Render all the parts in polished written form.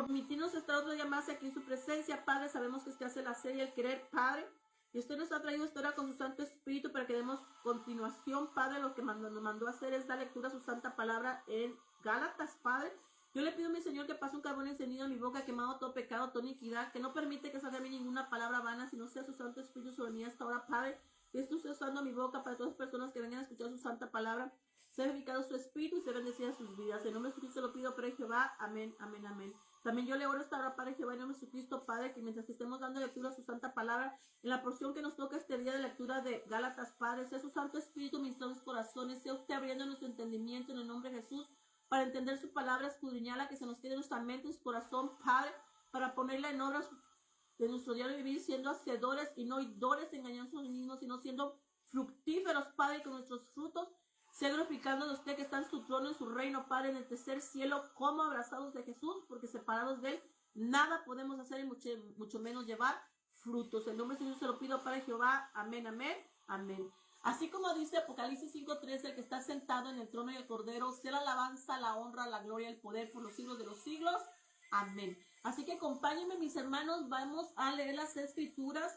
permitirnos estar otro día más aquí en su presencia, Padre. Sabemos que usted hace la hacer y el querer, Padre. Y usted nos ha traído esta hora con su Santo Espíritu para que demos continuación, Padre. Lo que nos mandó a hacer es dar lectura a su santa palabra en Gálatas, Padre. Yo le pido, mi Señor, que pase un carbón encendido en mi boca, quemado todo pecado, toda iniquidad, que no permite que salga a mí ninguna palabra vana, sino sea su Santo Espíritu sobre mí hasta ahora, Padre. Que esté usted usando mi boca para todas las personas que vengan a escuchar su santa palabra. Sea bendicado su espíritu y sea bendecida sus vidas. En nombre de Jesucristo lo pido, Padre Jehová. Amén, amén, amén. También yo le oro esta hora, Padre Jehová, en nombre de Jesucristo, Padre, que mientras que estemos dando lectura a su santa palabra, en la porción que nos toca este día de lectura de Gálatas, Padre, sea su Santo Espíritu ministrando sus corazones, sea usted abriendo nuestro entendimiento en el nombre de Jesús, para entender su palabra, escudriñarla, que se nos quede en nuestra mente, en su corazón, Padre, para ponerla en obra de nuestro diario vivir, siendo hacedores y no oidores, engañando a nosotros mismos, sino siendo fructíferos, Padre, con nuestros frutos, sea glorificando de usted que está en su trono, en su reino, Padre, en el tercer cielo, como abrazados de Jesús, porque separados de Él, nada podemos hacer y mucho menos llevar frutos. En nombre de Jesús se lo pido, Padre Jehová. Amén, amén, amén. Así como dice Apocalipsis 5:13, el que está sentado en el trono y el cordero, sea la alabanza, la honra, la gloria, el poder por los siglos de los siglos. Amén. Así que acompáñenme, mis hermanos, vamos a leer las Escrituras,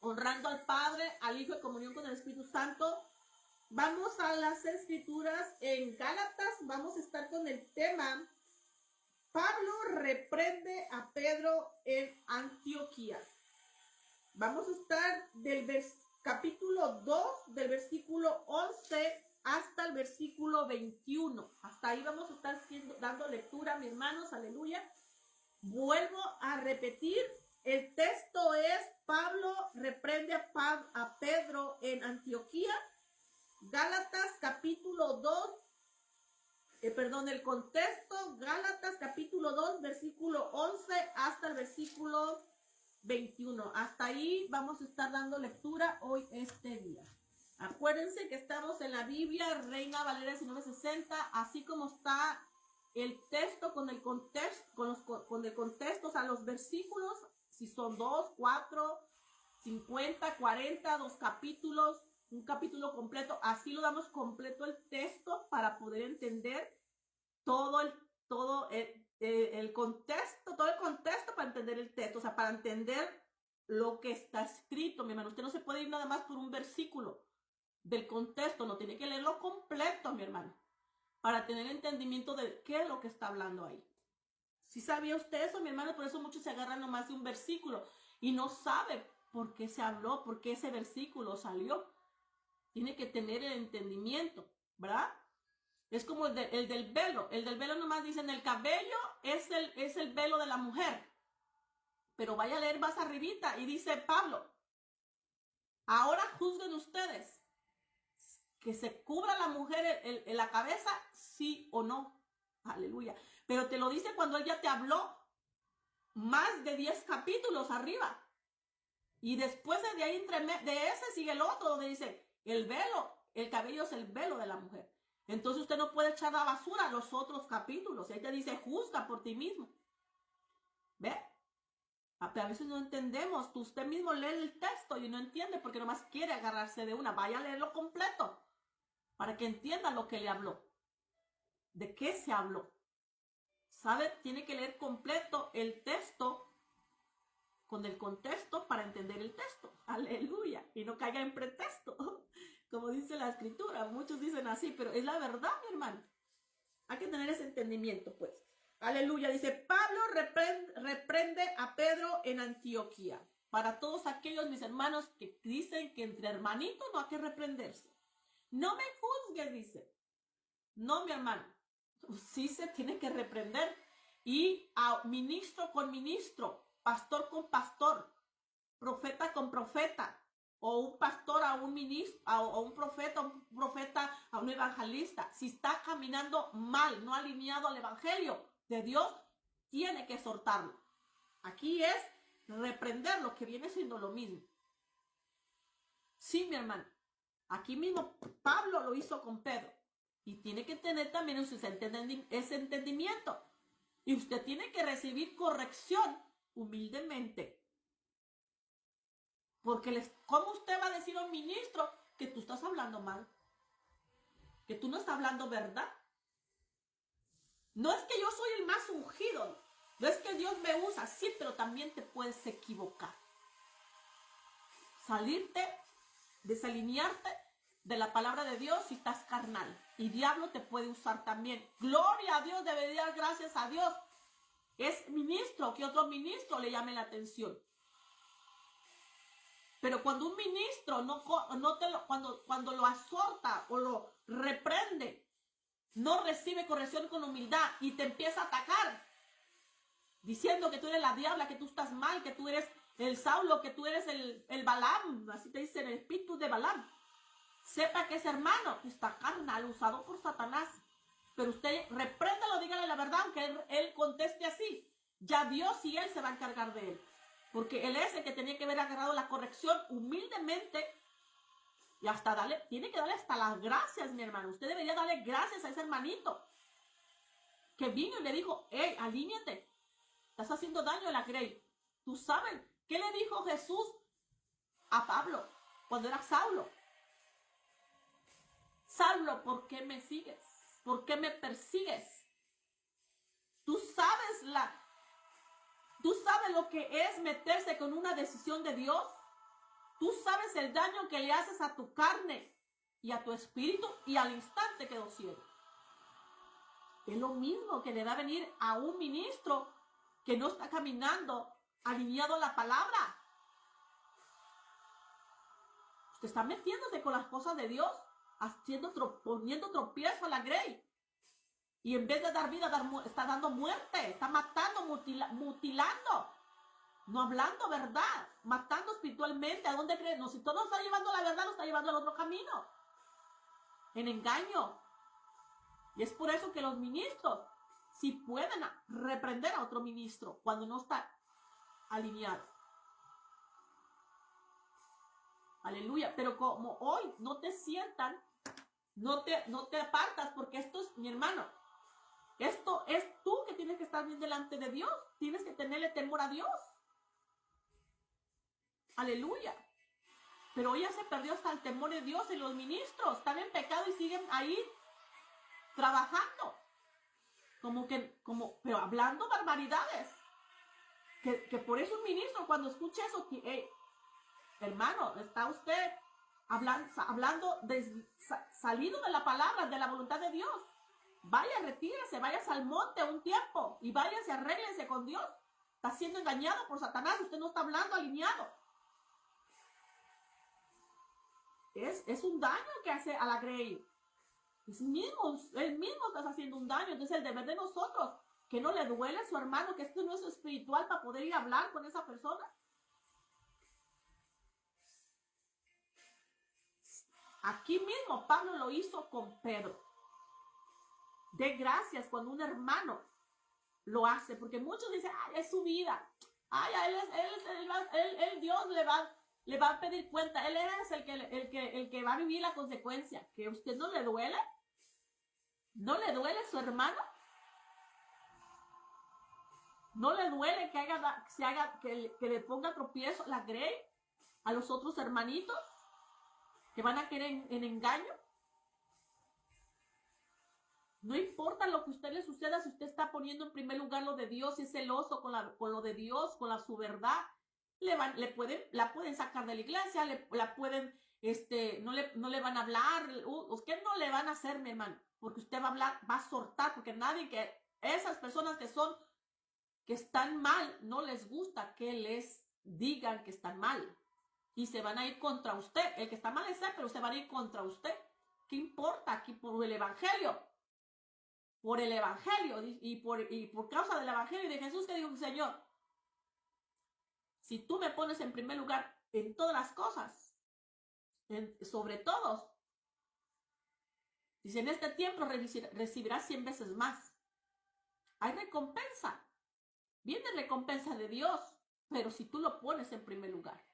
honrando al Padre, al Hijo, en comunión con el Espíritu Santo. Vamos a las Escrituras en Gálatas, vamos a estar con el tema, Pablo reprende a Pedro en Antioquía. Vamos a estar del capítulo 2, del versículo 11 hasta el versículo 21. Hasta ahí vamos a estar dando lectura, mis hermanos, aleluya. Vuelvo a repetir, el texto es, Pablo reprende a Pedro en Antioquía. Gálatas capítulo 2, el contexto, Gálatas capítulo 2, versículo 11 hasta el versículo 21. Hasta ahí vamos a estar dando lectura hoy este día. Acuérdense que estamos en la Biblia, Reina Valera 1960, así como está el texto con el contexto, con el contexto, o sea, los versículos, si son 2, 4, 50, 40, 2 capítulos, un capítulo completo, así lo damos completo el texto para poder entender todo el contexto para entender el texto, o sea, para entender lo que está escrito, mi hermano. Usted no se puede ir nada más por un versículo del contexto, no, tiene que leerlo completo, mi hermano, para tener entendimiento de qué es lo que está hablando ahí. ¿Sí sabía usted eso, mi hermano? Por eso muchos se agarran nomás de un versículo y no sabe por qué se habló, por qué ese versículo salió. Tiene que tener el entendimiento, ¿verdad? Es como el del velo. El del velo nomás dicen el cabello es el velo de la mujer. Pero vaya a leer más arribita y dice Pablo, ahora juzguen ustedes que se cubra la mujer en la cabeza, sí o no. Aleluya. Pero te lo dice cuando él ya te habló más de 10 capítulos arriba. Y después de ahí, de ese sigue el otro, donde dice, el velo, el cabello es el velo de la mujer. Entonces usted no puede echar a la basura los otros capítulos. Y ahí te dice, juzga por ti mismo. ¿Ve? A veces no entendemos. Usted mismo lee el texto y no entiende porque nomás quiere agarrarse de una. Vaya a leerlo completo para que entienda lo que le habló. ¿De qué se habló? ¿Sabe? Tiene que leer completo el texto con el contexto para entender el texto. Aleluya. Y no caiga en pretexto, como dice la escritura. Muchos dicen así, pero es la verdad, mi hermano. Hay que tener ese entendimiento, pues. Aleluya. Dice, Pablo reprende a Pedro en Antioquía. Para todos aquellos, mis hermanos, que dicen que entre hermanitos no hay que reprenderse. No me juzgues, dice. No, mi hermano. Sí se tiene que reprender. Y a ministro con ministro, pastor con pastor, profeta con profeta, o un pastor a un ministro, a un profeta a un evangelista. Si está caminando mal, no alineado al evangelio de Dios, tiene que exhortarlo. Aquí es reprender lo que viene siendo lo mismo. Sí, mi hermano. Aquí mismo Pablo lo hizo con Pedro. Y tiene que tener también ese entendimiento. Y usted tiene que recibir corrección humildemente. Porque ¿cómo usted va a decir a un ministro que tú estás hablando mal? Que tú no estás hablando verdad. No es que yo soy el más ungido. No es Dios me usa, sí, pero también te puedes equivocar. Salirte, desalinearte de la palabra de Dios si estás carnal. Y diablo te puede usar también. Gloria a Dios, debería dar gracias a Dios. Es ministro, que otro ministro le llame la atención. Pero cuando un ministro cuando lo azota o lo reprende, no recibe corrección con humildad y te empieza a atacar, diciendo que tú eres la diabla, que tú estás mal, que tú eres el Saulo, que tú eres el Balaam, así te dicen, el espíritu de Balaam. Sepa que ese hermano está carnal, usado por Satanás. Pero usted repréndalo, dígale la verdad, aunque él conteste así. Ya Dios y él se va a encargar de él. Porque él es el que tenía que haber agarrado la corrección humildemente. Y hasta tiene que darle hasta las gracias, mi hermano. Usted debería darle gracias a ese hermanito que vino y le dijo, hey, alíñate. Estás haciendo daño a la Grey. Tú sabes, ¿qué le dijo Jesús a Pablo cuando era Saulo? Saulo, ¿por qué me sigues? ¿Por qué me persigues? Tú sabes lo que es meterse con una decisión de Dios. Tú sabes el daño que le haces a tu carne y a tu espíritu y al instante quedó ciego. Es lo mismo que le va a venir a un ministro que no está caminando alineado a la palabra. Usted está metiéndose con las cosas de Dios, poniendo tropiezo a la Grey. Y en vez de dar vida, está dando muerte, está matando, mutilando, no hablando verdad, matando espiritualmente. ¿A dónde creen? No, si todo no está llevando a la verdad, lo está llevando al otro camino, en engaño. Y es por eso que los ministros, si pueden reprender a otro ministro cuando no está alineado. Aleluya. Pero como hoy no te sientan, no te apartas, porque esto es, mi hermano, esto es tú que tienes que estar bien delante de Dios. Tienes que tenerle temor a Dios. Aleluya. Pero hoy ya se perdió hasta el temor de Dios y los ministros están en pecado y siguen ahí trabajando. Pero hablando barbaridades. Que por eso un ministro cuando escucha eso, hermano, está usted hablando salido de la palabra, de la voluntad de Dios. Vaya, retírese, váyase al monte un tiempo y váyase, arréglese con Dios. Está siendo engañado por Satanás, usted no está hablando alineado. Es un daño que hace a la Grey. Él mismo está haciendo un daño. Entonces el deber de nosotros, que no le duele a su hermano, que esto no es espiritual para poder ir a hablar con esa persona. Aquí mismo Pablo lo hizo con Pedro. De gracias cuando un hermano lo hace, porque muchos dicen, ay, es su vida, ay, a él Dios le va a pedir cuenta, él es el que va a vivir la consecuencia. ¿Que a usted no le duele? ¿No le duele a su hermano? ¿No le duele que le ponga tropiezo la Grey a los otros hermanitos que van a querer en engaño? No importa lo que a usted le suceda, si usted está poniendo en primer lugar lo de Dios y es celoso con lo de Dios, con su verdad, la pueden sacar de la iglesia, no le van a hablar, usted no le van a hacer, mi hermano, porque usted va a hablar, va a soltar, porque esas personas que están mal, no les gusta que les digan que están mal, y se van a ir contra usted. El que está mal es él, pero se van a ir contra usted. ¿Qué importa aquí por el evangelio? Por el evangelio y por causa del evangelio de Jesús, que dijo, Señor, si tú me pones en primer lugar en todas las cosas, sobre todos, dice, en este tiempo recibirás 100 veces más. Hay recompensa, viene recompensa de Dios, pero si tú lo pones en primer lugar,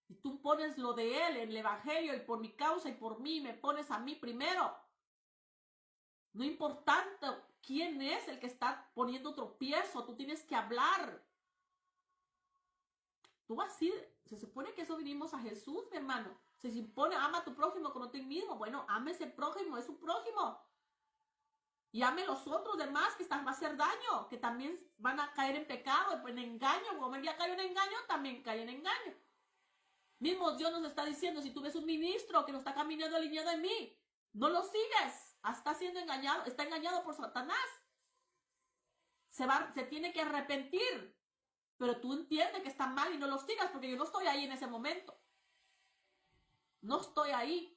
si tú pones lo de Él en el evangelio y por mi causa y por mí, me pones a mí primero, no importante quién es el que está poniendo tropiezo, tú tienes que hablar. Tú vas a ir, se supone que eso vinimos a Jesús, mi hermano. Se supone, ama a tu prójimo como a ti mismo. Bueno, ama ese prójimo, es su prójimo. Y ame los otros demás que están, va a hacer daño, que también van a caer en pecado, en engaño. Como él ya cayó en engaño, también cae en engaño. Mismo Dios nos está diciendo, si tú ves un ministro que no está caminando alineado en mí, no lo sigues. Está siendo engañado, está engañado por Satanás. Se tiene que arrepentir. Pero tú entiendes que está mal y no lo sigas, porque yo no estoy ahí en ese momento. No estoy ahí.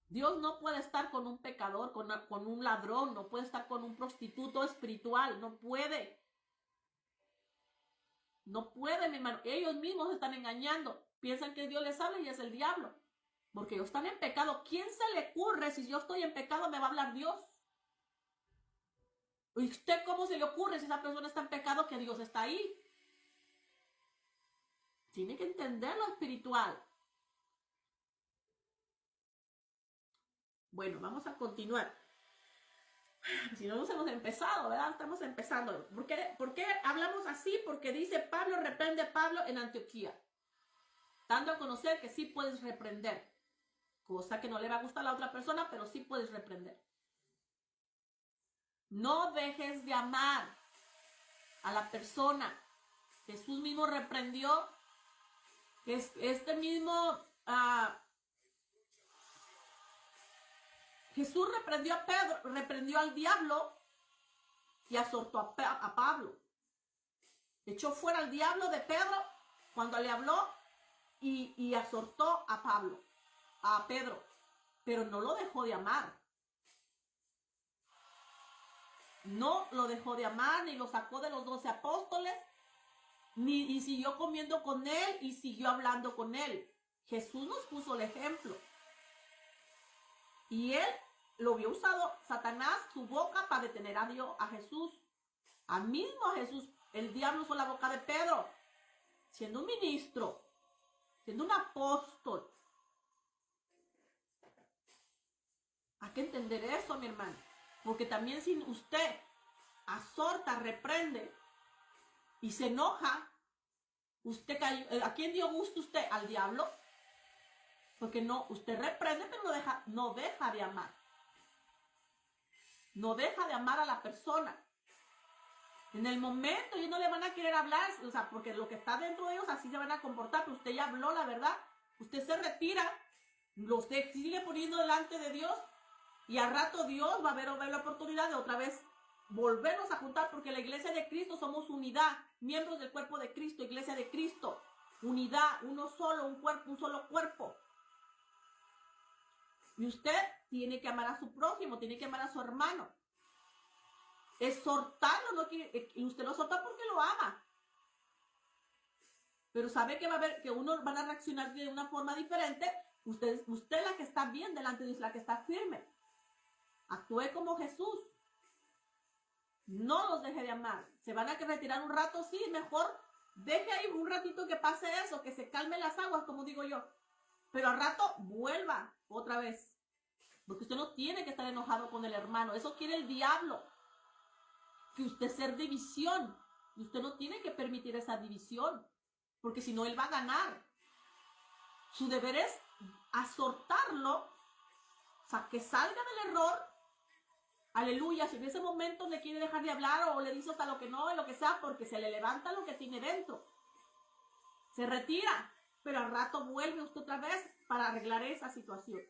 Dios no puede estar con un pecador, con un ladrón, no puede estar con un prostituto espiritual, no puede. No puede, mi hermano. Ellos mismos se están engañando. Piensan que Dios les habla y es el diablo. Porque ellos están en pecado. ¿Quién se le ocurre si yo estoy en pecado me va a hablar Dios? ¿Y usted cómo se le ocurre si esa persona está en pecado que Dios está ahí? Tiene que entender lo espiritual. Bueno, vamos a continuar. Si no, nos hemos empezado, ¿verdad? Estamos empezando. ¿Por qué hablamos así? Porque dice Pablo, reprende a Pablo en Antioquía. Dando a conocer que sí puedes reprender. Cosa que no le va a gustar a la otra persona, pero sí puedes reprender. No dejes de amar a la persona. Jesús mismo reprendió. Este mismo... Jesús reprendió a Pedro, reprendió al diablo y azortó a Pablo. Echó fuera al diablo de Pedro cuando le habló y azortó a Pedro, pero no lo dejó de amar. No lo dejó de amar, ni lo sacó de los 12 apóstoles, y siguió comiendo con él y siguió hablando con él. Jesús nos puso el ejemplo. Y él lo había usado Satanás, su boca, para detener a Dios, a Jesús. A mismo Jesús, el diablo usó la boca de Pedro, siendo un ministro, siendo un apóstol. Hay que entender eso, mi hermano. Porque también si usted azorta, reprende y se enoja, ¿a quién dio gusto usted? ¿Al diablo? Porque no, usted reprende, pero no deja de amar. No deja de amar a la persona. En el momento ellos no le van a querer hablar, o sea, porque lo que está dentro de ellos así se van a comportar, pero usted ya habló la verdad. Usted se retira, usted sigue poniendo delante de Dios y al rato Dios va a ver la oportunidad de otra vez volvernos a juntar, porque la iglesia de Cristo somos unidad, miembros del cuerpo de Cristo, iglesia de Cristo, unidad, uno solo, un cuerpo, un solo cuerpo. Y usted tiene que amar a su prójimo, tiene que amar a su hermano. Exhortarlo, no quiere, y usted lo exhorta porque lo ama. Pero sabe que va a haber, que unos van a reaccionar de una forma diferente. Usted es la que está bien delante de Dios, la que está firme. Actúe como Jesús. No los deje de amar. Se van a retirar un rato, sí, mejor deje ahí un ratito que pase eso, que se calmen las aguas, como digo yo. Pero al rato vuelva otra vez. Porque usted no tiene que estar enojado con el hermano. Eso quiere el diablo. Que usted sea división. Y usted no tiene que permitir esa división. Porque si no, él va a ganar. Su deber es azortarlo. O sea, que salga del error. Aleluya. Si en ese momento le quiere dejar de hablar o le dice hasta lo que no, lo que sea, porque se le levanta lo que tiene dentro. Se retira. Pero al rato vuelve usted otra vez para arreglar esa situación.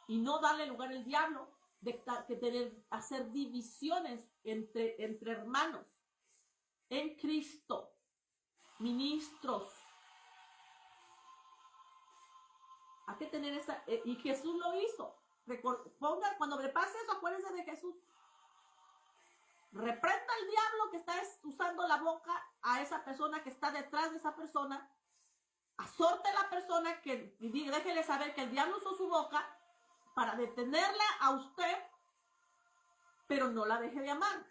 Y no darle lugar al diablo de hacer divisiones entre hermanos en Cristo, ministros. Hay que tener esa, y Jesús lo hizo. Cuando le pase eso, acuérdense de Jesús. Reprenda al diablo que está usando la boca a esa persona que está detrás de esa persona. Azorte a la persona déjele saber que el diablo usó su boca para detenerla a usted, pero no la deje de amar.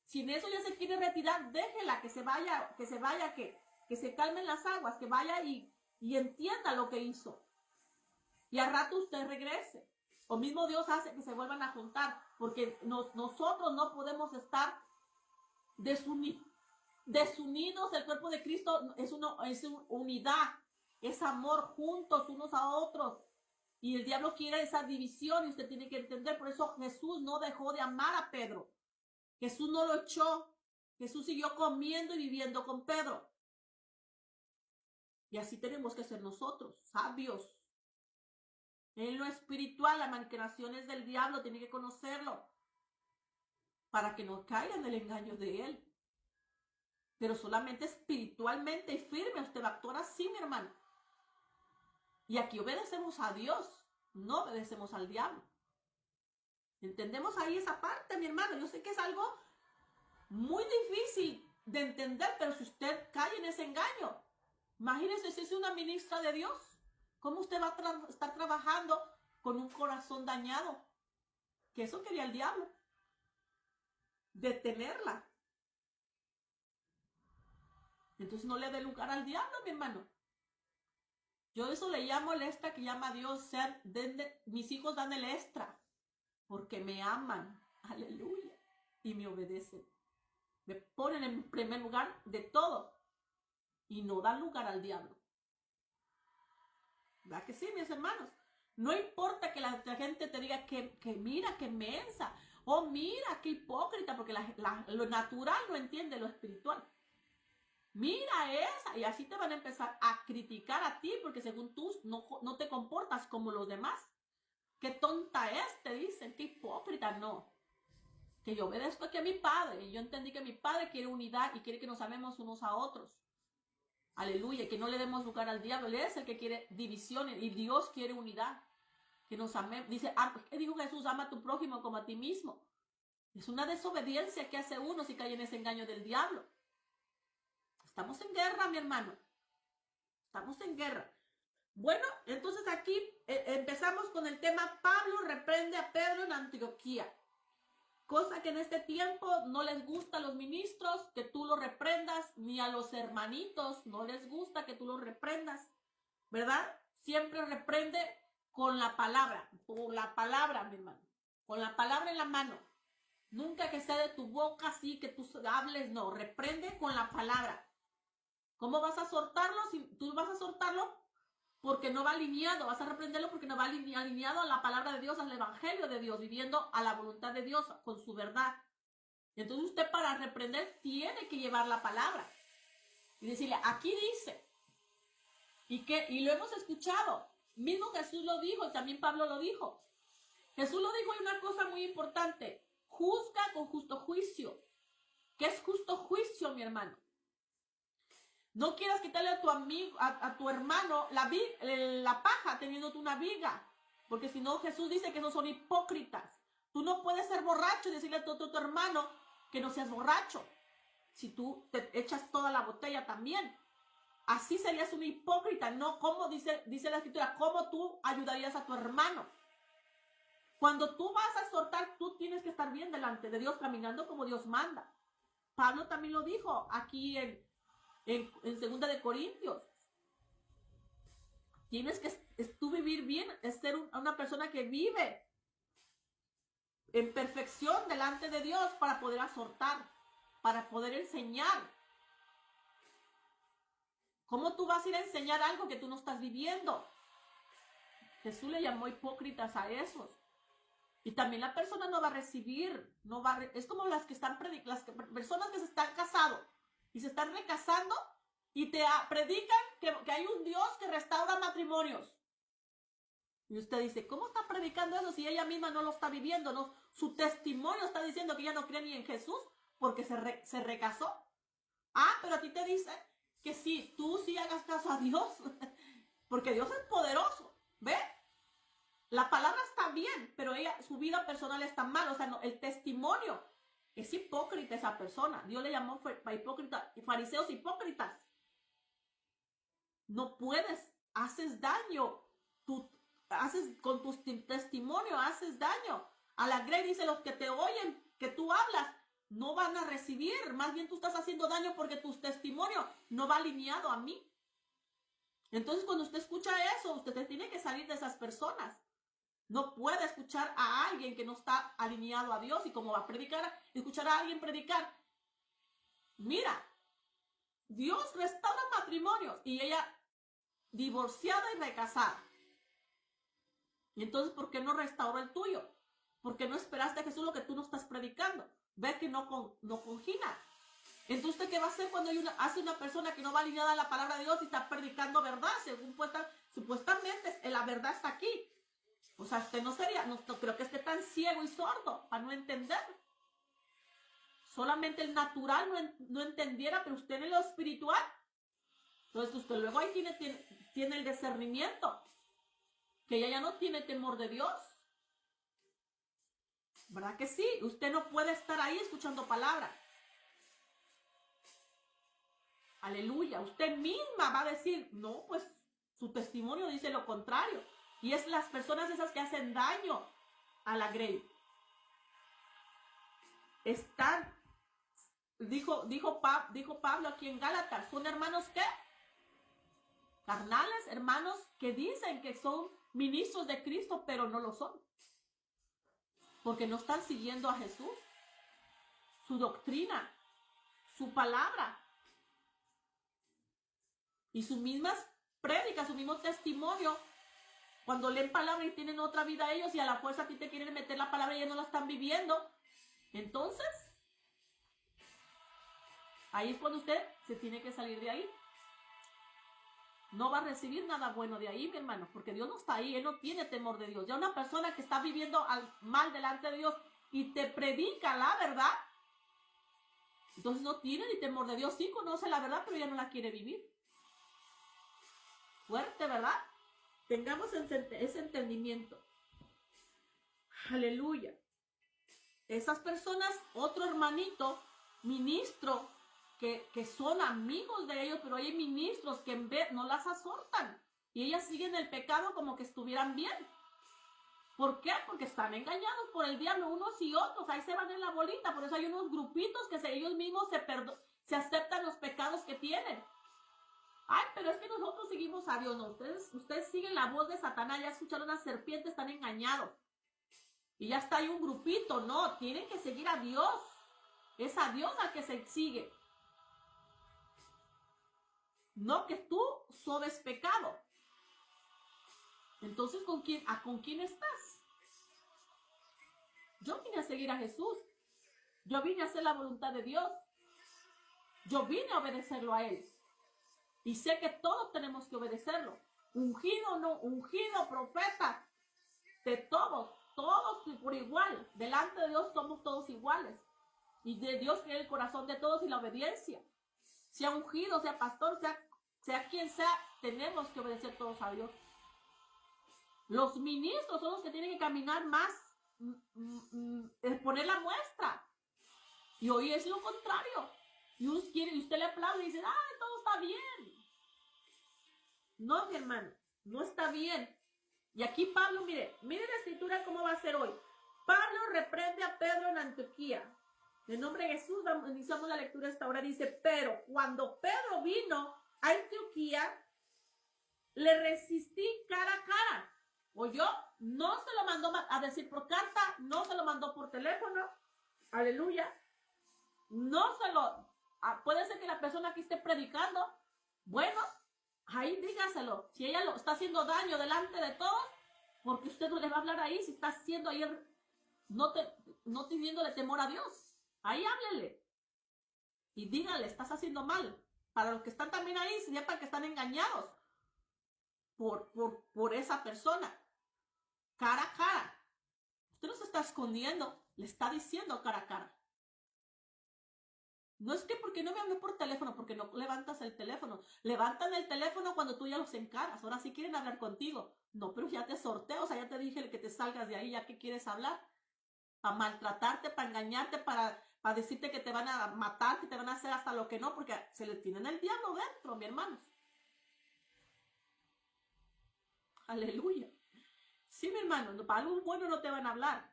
Si en eso ya se quiere retirar, déjela, que se vaya, que se calmen las aguas, que vaya y entienda lo que hizo. Y al rato usted regrese. O mismo Dios hace que se vuelvan a juntar, porque nosotros no podemos estar desunidos. El cuerpo de Cristo es unidad, es amor juntos unos a otros. Y el diablo quiere esa división y usted tiene que entender. Por eso Jesús no dejó de amar a Pedro. Jesús no lo echó. Jesús siguió comiendo y viviendo con Pedro. Y así tenemos que ser nosotros, sabios. En lo espiritual, las manipulaciones del diablo, tiene que conocerlo para que no caiga en el engaño de él. Pero solamente espiritualmente y firme usted va a actuar así, mi hermano. Y aquí obedecemos a Dios, no obedecemos al diablo. ¿Entendemos ahí esa parte, mi hermano? Yo sé que es algo muy difícil de entender, pero si usted cae en ese engaño, imagínese si es una ministra de Dios, ¿cómo usted va a estar trabajando con un corazón dañado? Que eso quería el diablo, detenerla. Entonces no le dé lugar al diablo, mi hermano. Yo eso le llamo el extra que llama a Dios, mis hijos dan el extra, porque me aman, aleluya, y me obedecen. Me ponen en primer lugar de todo y no dan lugar al diablo. ¿Verdad que sí, mis hermanos? No importa que la gente te diga que mira, que mensa, o mira, que hipócrita, porque lo natural no entiende lo espiritual. Mira esa, y así te van a empezar a criticar a ti, porque según tú no te comportas como los demás. Qué tonta es, te dicen, qué hipócrita, no. Que yo obedezco aquí a mi padre, y yo entendí que mi padre quiere unidad y quiere que nos amemos unos a otros. Aleluya, que no le demos lugar al diablo, él es el que quiere divisiones, y Dios quiere unidad. Que nos amemos, dice, ¿qué dijo Jesús? Ama a tu prójimo como a ti mismo. Es una desobediencia que hace uno si cae en ese engaño del diablo. Estamos en guerra, mi hermano. Estamos en guerra. Bueno, entonces aquí empezamos con el tema Pablo reprende a Pedro en Antioquía. Cosa que en este tiempo no les gusta a los ministros que tú lo reprendas, ni a los hermanitos no les gusta que tú lo reprendas, ¿verdad? Siempre reprende con la palabra, mi hermano. Con la palabra en la mano. Nunca que sea de tu boca así que tú hables, no. Reprende con la palabra. ¿Cómo vas a soltarlo? Si tú vas a soltarlo porque no va alineado, vas a reprenderlo porque no va alineado a la palabra de Dios, al evangelio de Dios, viviendo a la voluntad de Dios con su verdad. Entonces usted para reprender tiene que llevar la palabra y decirle, aquí dice, y lo hemos escuchado, mismo Jesús lo dijo y también Pablo lo dijo. Jesús lo dijo, hay una cosa muy importante, juzga con justo juicio. ¿Qué es justo juicio, mi hermano? No quieras quitarle a tu amigo, a tu hermano la paja teniéndote una viga. Porque si no, Jesús dice que no son hipócritas. Tú no puedes ser borracho y decirle a tu hermano que no seas borracho. Si tú te echas toda la botella también. Así serías un hipócrita. No, como dice la escritura, ¿cómo tú ayudarías a tu hermano? Cuando tú vas a soltar, tú tienes que estar bien delante de Dios, caminando como Dios manda. Pablo también lo dijo aquí en 2 de Corintios. Tienes que tú vivir bien, es ser una persona que vive en perfección delante de Dios para poder exhortar, para poder enseñar. ¿Cómo tú vas a ir a enseñar algo que tú no estás viviendo? Jesús le llamó hipócritas a esos. Y también la persona no va a recibir, es como las personas que se están casando y se están recasando y te predican que hay un Dios que restaura matrimonios. Y usted dice, ¿cómo está predicando eso si ella misma no lo está viviendo? ¿No? Su testimonio está diciendo que ella no cree ni en Jesús porque se recasó. Pero a ti te dice que sí, tú sí hagas caso a Dios, porque Dios es poderoso, ¿ve? La palabra está bien, pero su vida personal está mal. O sea, no, el testimonio es hipócrita esa persona. Dios le llamó hipócrita y fariseos hipócritas. No puedes, haces daño. Con tu testimonio haces daño. A la grey dice, los que te oyen, que tú hablas, no van a recibir. Más bien tú estás haciendo daño porque tu testimonio no va alineado a mí. Entonces cuando usted escucha eso, usted tiene que salir de esas personas. No puede escuchar a alguien que no está alineado a Dios. Y como va a predicar, escuchar a alguien predicar. Mira, Dios restaura matrimonios y ella divorciada y recasada. Y entonces, ¿por qué no restauró el tuyo? ¿Por qué no esperaste a Jesús lo que tú no estás predicando? Ve que no congina. Entonces, ¿usted qué va a hacer cuando hace una persona que no va alineada a la palabra de Dios y está predicando verdad? Supuestamente la verdad está aquí. O sea, usted no creo que esté tan ciego y sordo para no entender. Solamente el natural no entendiera, pero usted en lo espiritual. Entonces, usted luego ahí tiene el discernimiento. Que ella ya no tiene temor de Dios. ¿Verdad que sí? Usted no puede estar ahí escuchando palabra. Aleluya. Usted misma va a decir, no, pues su testimonio dice lo contrario. Y es las personas esas que hacen daño a la grey. Dijo Pablo aquí en Gálatas, ¿son hermanos qué? Carnales, hermanos que dicen que son ministros de Cristo, pero no lo son. Porque no están siguiendo a Jesús, su doctrina, su palabra. Y sus mismas prédicas, su mismo testimonio, cuando leen palabra y tienen otra vida ellos y a la fuerza a ti te quieren meter la palabra y ellos no la están viviendo, entonces, ahí es cuando usted se tiene que salir de ahí. No va a recibir nada bueno de ahí, mi hermano, porque Dios no está ahí, Él no tiene temor de Dios. Ya una persona que está viviendo mal delante de Dios y te predica la verdad, entonces no tiene ni temor de Dios. Sí conoce la verdad, pero ya no la quiere vivir. Fuerte, ¿verdad? Tengamos ese entendimiento. Aleluya. Esas personas, otro hermanito, ministro, que son amigos de ellos, pero hay ministros que en vez no las azortan. Y ellas siguen el pecado como que estuvieran bien. ¿Por qué? Porque están engañados por el diablo unos y otros. Ahí se van en la bolita. Por eso hay unos grupitos que ellos mismos se aceptan los pecados que tienen. Ay, pero es que nosotros seguimos a Dios. No, ustedes siguen la voz de Satanás. Ya escucharon a una serpiente, están engañados. Y ya está ahí un grupito. No, tienen que seguir a Dios. Es a Dios al que se sigue. No que tú sobes pecado. Entonces, ¿con quién estás? Yo vine a seguir a Jesús. Yo vine a hacer la voluntad de Dios. Yo vine a obedecerlo a Él. Y sé que todos tenemos que obedecerlo. Ungido o no, ungido, profeta. De todos por igual. Delante de Dios somos todos iguales. Y de Dios quiere el corazón de todos y la obediencia. Sea ungido, sea pastor, sea quien sea, tenemos que obedecer todos a Dios. Los ministros son los que tienen que caminar más, poner la muestra. Y hoy es lo contrario. Y usted le aplaude y dice, ¡ay, todo está bien! No, mi hermano, no está bien. Y aquí Pablo, mire la escritura cómo va a ser hoy. Pablo reprende a Pedro en Antioquía. En nombre de Jesús, iniciamos la lectura esta hora. Dice, pero cuando Pedro vino a Antioquía, le resistí cara a cara. ¿Oyó? No se lo mandó a decir por carta, no se lo mandó por teléfono. Aleluya. No se lo... puede ser que la persona que esté predicando, bueno, ahí dígaselo. Si ella lo está haciendo daño delante de todos, porque usted no le va a hablar ahí si está haciendo ahí no teniéndole temor a Dios. Ahí háblele. Y dígale, estás haciendo mal. Para los que están también ahí, sepan que están engañados por esa persona. Cara a cara. Usted no se está escondiendo, le está diciendo cara a cara. No es que porque no me habló por teléfono, porque no levantas el teléfono. Levantan el teléfono cuando tú ya los encaras. Ahora sí quieren hablar contigo. No, pero ya te sorteo, o sea, ya te dije que te salgas de ahí, ya que quieres hablar. Para maltratarte, para engañarte, para decirte que te van a matar, que te van a hacer hasta lo que no, porque se les tienen el diablo dentro, mi hermano. Aleluya. Sí, mi hermano, para algo bueno no te van a hablar.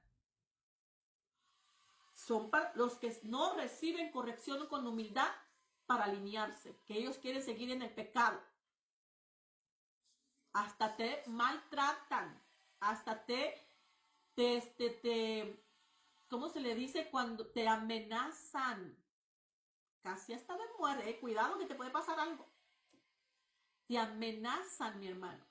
Son para los que no reciben corrección con humildad para alinearse, que ellos quieren seguir en el pecado. Hasta te maltratan, hasta ¿cómo se le dice? Cuando te amenazan, casi hasta de muerte, cuidado que te puede pasar algo. Te amenazan, mi hermano,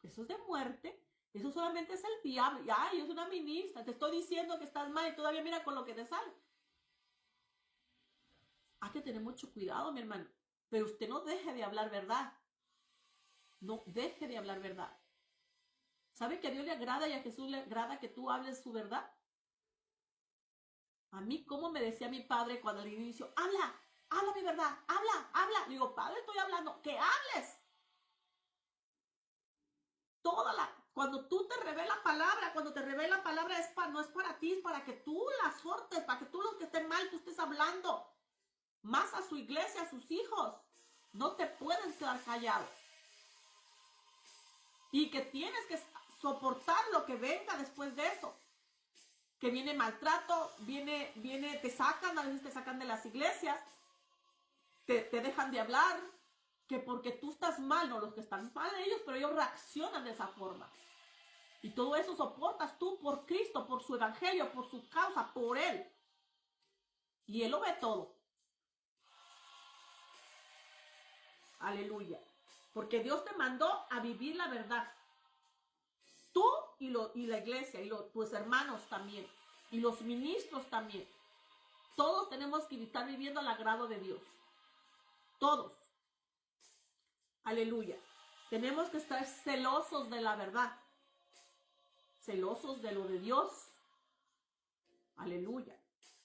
eso es de muerte, Eso solamente es el diablo. Y, ay, yo soy una ministra, te estoy diciendo que estás mal y todavía mira con lo que te sale. Hay que tener mucho cuidado, mi hermano. Pero usted no deje de hablar verdad. No deje de hablar verdad. ¿Sabe que a Dios le agrada y a Jesús le agrada que tú hables su verdad? A mí, como me decía mi padre cuando al inicio, habla mi verdad, habla. Le digo, padre, estoy hablando, que hables. Cuando tú te revela palabra, cuando te revela palabra no es para ti, es para que tú la sortes, para que tú los que estén mal, tú estés hablando. Más a su iglesia, a sus hijos. No te puedes quedar callado. Y que tienes que soportar lo que venga después de eso. Que viene maltrato, te sacan, a veces te sacan de las iglesias, te dejan de hablar, que porque tú estás mal, no los que están mal ellos, pero ellos reaccionan de esa forma. Y todo eso soportas tú por Cristo, por su evangelio, por su causa, por Él. Y Él lo ve todo. Aleluya. Porque Dios te mandó a vivir la verdad. Tú y la iglesia, y tus hermanos también, y los ministros también. Todos tenemos que estar viviendo al agrado de Dios. Todos. Aleluya. Tenemos que estar celosos de la verdad. Celosos de lo de Dios. Aleluya.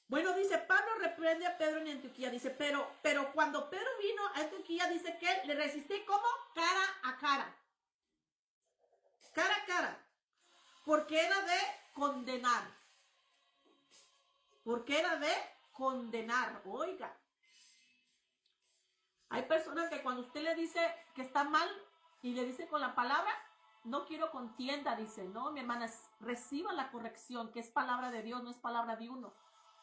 Bueno, dice, Pablo reprende a Pedro en Antioquía. Dice, pero cuando Pedro vino a Antioquía, dice que le resistí como cara a cara. Cara a cara. Porque era de condenar. Porque era de condenar. Oiga. Hay personas que cuando usted le dice que está mal y le dice con la palabra, no quiero contienda, dice, no, mi hermana, reciba la corrección, que es palabra de Dios, no es palabra de uno.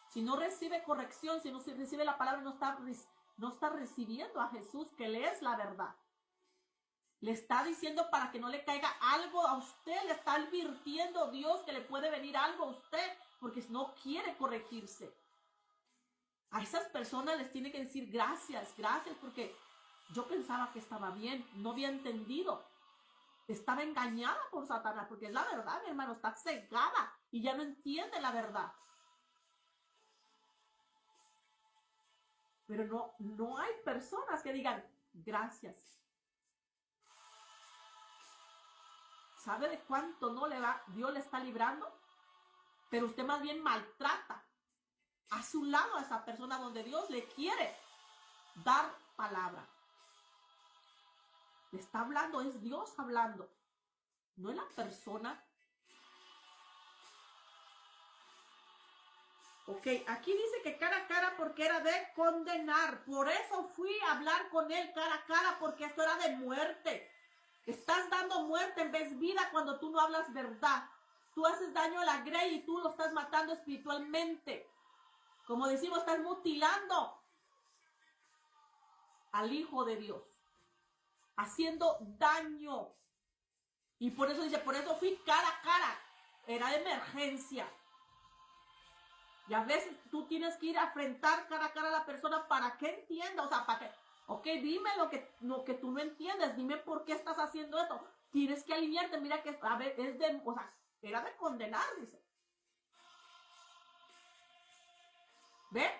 Si no recibe corrección, si no recibe la palabra, no está recibiendo a Jesús, que le es la verdad. Le está diciendo para que no le caiga algo a usted, le está advirtiendo Dios que le puede venir algo a usted, porque no quiere corregirse. A esas personas les tiene que decir gracias, porque yo pensaba que estaba bien, no había entendido. Estaba engañada por Satanás, porque es la verdad, mi hermano, está cegada y ya no entiende la verdad. Pero no hay personas que digan gracias. ¿Sabe de cuánto Dios le está librando? Pero usted más bien maltrata a su lado a esa persona donde Dios le quiere dar palabra. Le está hablando, es Dios hablando, no es la persona. Ok, aquí dice que cara a cara porque era de condenar. Por eso fui a hablar con él cara a cara, porque esto era de muerte. Estás dando muerte en vez de vida cuando tú no hablas verdad. Tú haces daño a la grey y tú lo estás matando espiritualmente. Como decimos, estás mutilando al Hijo de Dios, haciendo daño. Y por eso dice, por eso fui cara a cara. Era de emergencia. Y a veces tú tienes que ir a enfrentar cara a cara a la persona para que entienda, o sea, para que, ok, dime lo que tú no entiendes, dime por qué estás haciendo esto. Tienes que alinearte, mira que, a ver, era de condenar, dice. ¿Ve?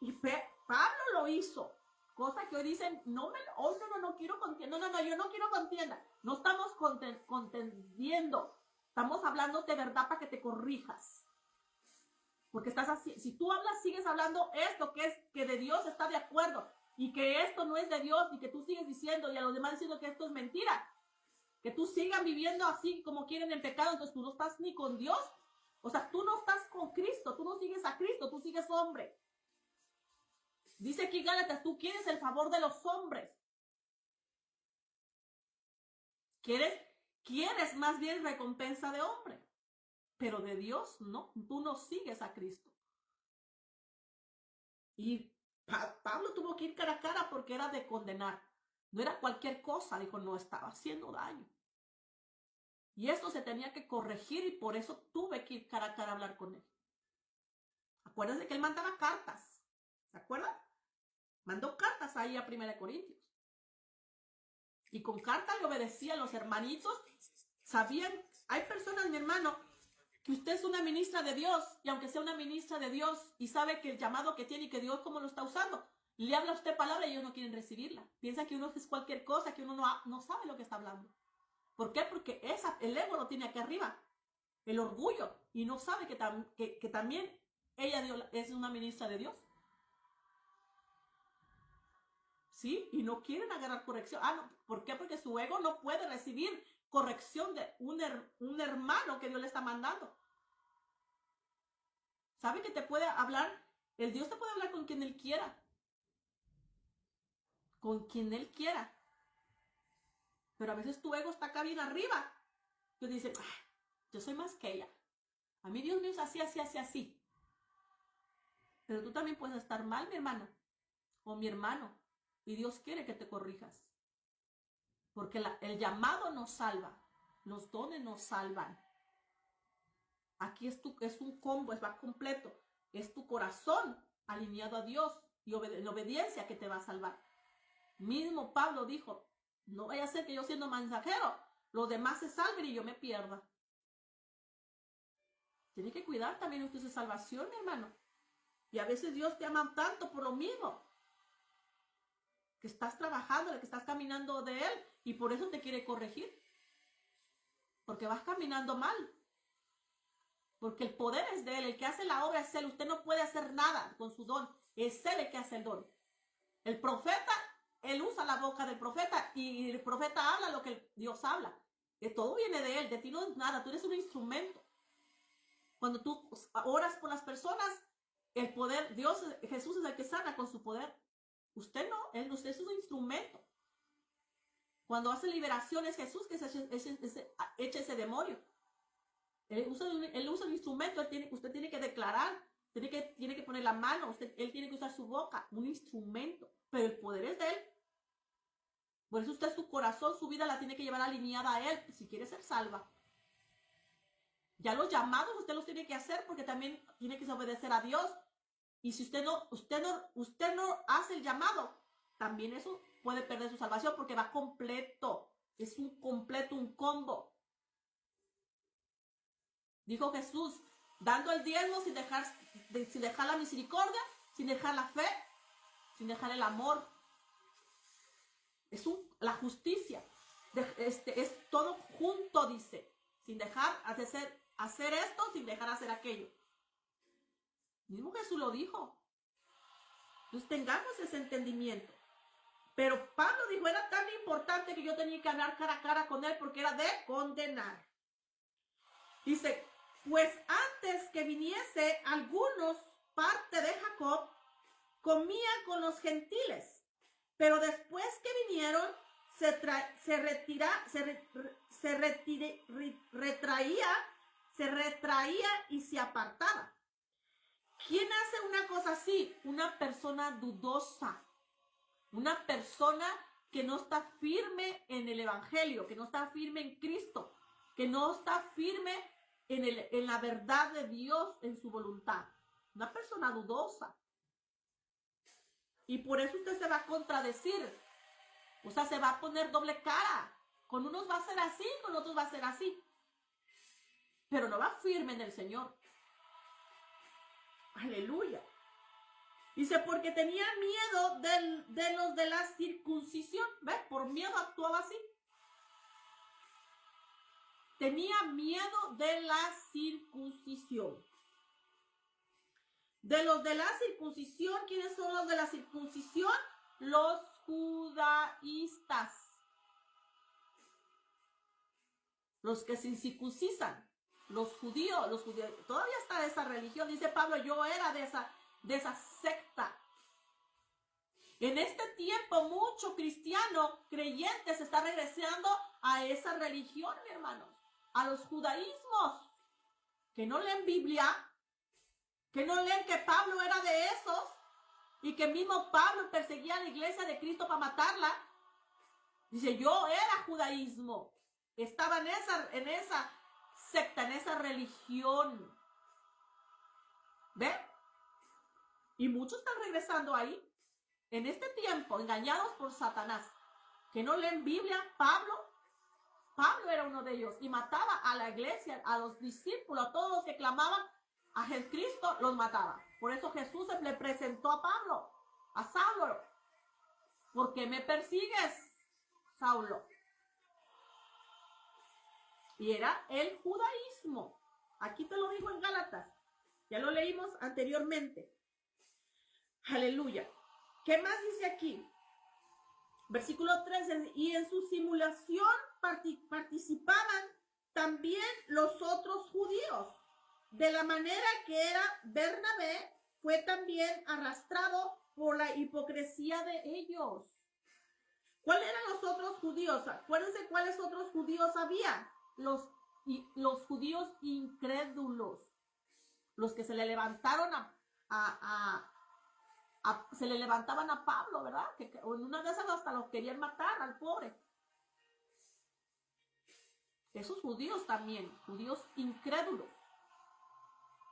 Y Pablo lo hizo. Cosa que hoy dicen, no quiero contienda. No, yo no quiero contienda. No estamos contendiendo. Estamos hablando de verdad para que te corrijas. Porque estás así, si tú hablas, sigues hablando esto, que de Dios está de acuerdo, y que esto no es de Dios, y que tú sigues diciendo, y a los demás diciendo que esto es mentira, que tú sigas viviendo así como quieren en pecado, entonces tú no estás ni con Dios, o sea, tú no estás con Cristo, tú no sigues a Cristo, tú sigues hombre. Dice aquí Gálatas, tú quieres el favor de los hombres. Quieres más bien recompensa de hombre. Pero de Dios no, tú no sigues a Cristo. Y Pablo tuvo que ir cara a cara porque era de condenar. No era cualquier cosa, dijo, no, estaba haciendo daño. Y esto se tenía que corregir y por eso tuve que ir cara a cara a hablar con él. Acuérdense que él mandaba cartas. ¿Se acuerdan? Mandó cartas ahí a 1 Corintios. Y con cartas le obedecían los hermanitos. Sabían Hay personas, mi hermano, que usted es una ministra de Dios, y aunque sea una ministra de Dios y sabe que el llamado que tiene y que Dios cómo lo está usando, le habla a usted palabra y ellos no quieren recibirla. Piensa que uno es cualquier cosa, que uno no sabe lo que está hablando. ¿Por qué? Porque el ego lo tiene aquí arriba, el orgullo, y no sabe que también ella es una ministra de Dios. ¿Sí? Y no quieren agarrar corrección. No. ¿Por qué? Porque su ego no puede recibir corrección de un hermano que Dios le está mandando. ¿Sabe que te puede hablar? El Dios te puede hablar con quien Él quiera. Con quien Él quiera. Pero a veces tu ego está acá bien arriba. Que dice, yo soy más que ella. A mí Dios me usa así, así, así, así. Pero tú también puedes estar mal, mi hermano. O mi hermano. Y Dios quiere que te corrijas. Porque el llamado nos salva. Los dones nos salvan. Aquí es un combo, va completo. Es tu corazón alineado a Dios y en obediencia que te va a salvar. Mismo Pablo dijo, no vaya a ser que yo siendo mensajero, los demás se salven y yo me pierda. Tiene que cuidar también usted su salvación, mi hermano. Y a veces Dios te ama tanto por lo mismo. Que estás trabajando, que estás caminando de Él y por eso te quiere corregir. Porque vas caminando mal. Porque el poder es de Él, el que hace la obra es Él. Usted no puede hacer nada con su don. Es Él el que hace el don. El profeta, Él usa la boca del profeta y el profeta habla lo que Dios habla. Que todo viene de Él, de ti no es nada, tú eres un instrumento. Cuando tú oras por las personas, el poder, Jesús es el que sana con su poder. Usted no, usted es un instrumento. Cuando hace liberación es Jesús que echa ese demonio. Él usa un instrumento, usted tiene que declarar, tiene que poner la mano, él tiene que usar su boca, un instrumento, pero el poder es de Él. Por eso usted su corazón, su vida la tiene que llevar alineada a Él, si quiere ser salva. Ya los llamados usted los tiene que hacer porque también tiene que obedecer a Dios. Y si usted no hace el llamado, también eso puede perder su salvación porque va completo. Es un completo, un combo. Dijo Jesús, dando el diezmo sin dejar la misericordia, sin dejar la fe, sin dejar el amor. La justicia. Es todo junto, dice. Sin dejar hacer esto, sin dejar hacer aquello. Mismo Jesús lo dijo. Entonces tengamos ese entendimiento. Pero Pablo dijo, era tan importante que yo tenía que hablar cara a cara con él porque era de condenar. Dice, pues antes que viniese algunos, parte de Jacob, comía con los gentiles. Pero después que vinieron, se retraía y se apartaba. ¿Quién hace una cosa así? Una persona dudosa. Una persona que no está firme en el evangelio, que no está firme en Cristo, que no está firme en la verdad de Dios, en su voluntad. Una persona dudosa. Y por eso usted se va a contradecir. O sea, se va a poner doble cara. Con unos va a ser así, con otros va a ser así. Pero no va firme en el Señor. Aleluya. Dice, porque tenía miedo de los de la circuncisión. ¿Ves? Por miedo actuaba así. Tenía miedo de la circuncisión. De los de la circuncisión, ¿quiénes son los de la circuncisión? Los judaístas. Los que se circuncisan. Los judíos, todavía está esa religión. Dice Pablo, yo era de esa secta. En este tiempo, mucho cristiano creyente se está regresando a esa religión, mi hermanos. A los judaísmos. Que no leen Biblia. Que no leen que Pablo era de esos. Y que mismo Pablo perseguía a la iglesia de Cristo para matarla. Dice, yo era judaísmo. Estaba en esa secta, en esa religión. ¿Ve? Y muchos están regresando ahí. En este tiempo, engañados por Satanás. Que no leen Biblia, Pablo Pablo era uno de ellos y mataba a la iglesia, a los discípulos, a todos los que clamaban a Jesucristo, los mataba. Por eso Jesús se le presentó a Pablo, a Saulo. ¿Por qué me persigues, Saulo? Y era el judaísmo. Aquí te lo digo en Gálatas. Ya lo leímos anteriormente. Aleluya. ¿Qué más dice aquí? Versículo 13. Y en su simulación participaban también los otros judíos. De la manera que era Bernabé, fue también arrastrado por la hipocresía de ellos. ¿Cuáles eran los otros judíos? Acuérdense cuáles otros judíos había. Los judíos incrédulos. Los que se le levantaron se le levantaban a Pablo, ¿verdad? Que en una de esas hasta los querían matar al pobre. Esos judíos también, judíos incrédulos.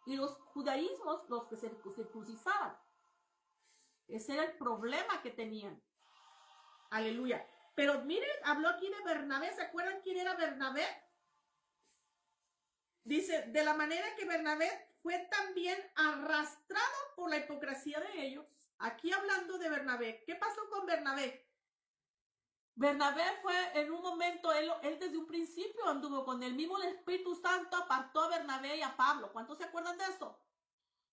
Y los judaísmos, los que se circuncisaban. Ese era el problema que tenían. Aleluya. Pero miren, habló aquí de Bernabé. ¿Se acuerdan quién era Bernabé? Dice, de la manera que Bernabé fue también arrastrado por la hipocresía de ellos. Aquí hablando de Bernabé. ¿Qué pasó con Bernabé? Bernabé fue en un momento, él desde un principio anduvo con él mismo. El Espíritu Santo apartó a Bernabé y a Pablo. ¿Cuántos se acuerdan de eso?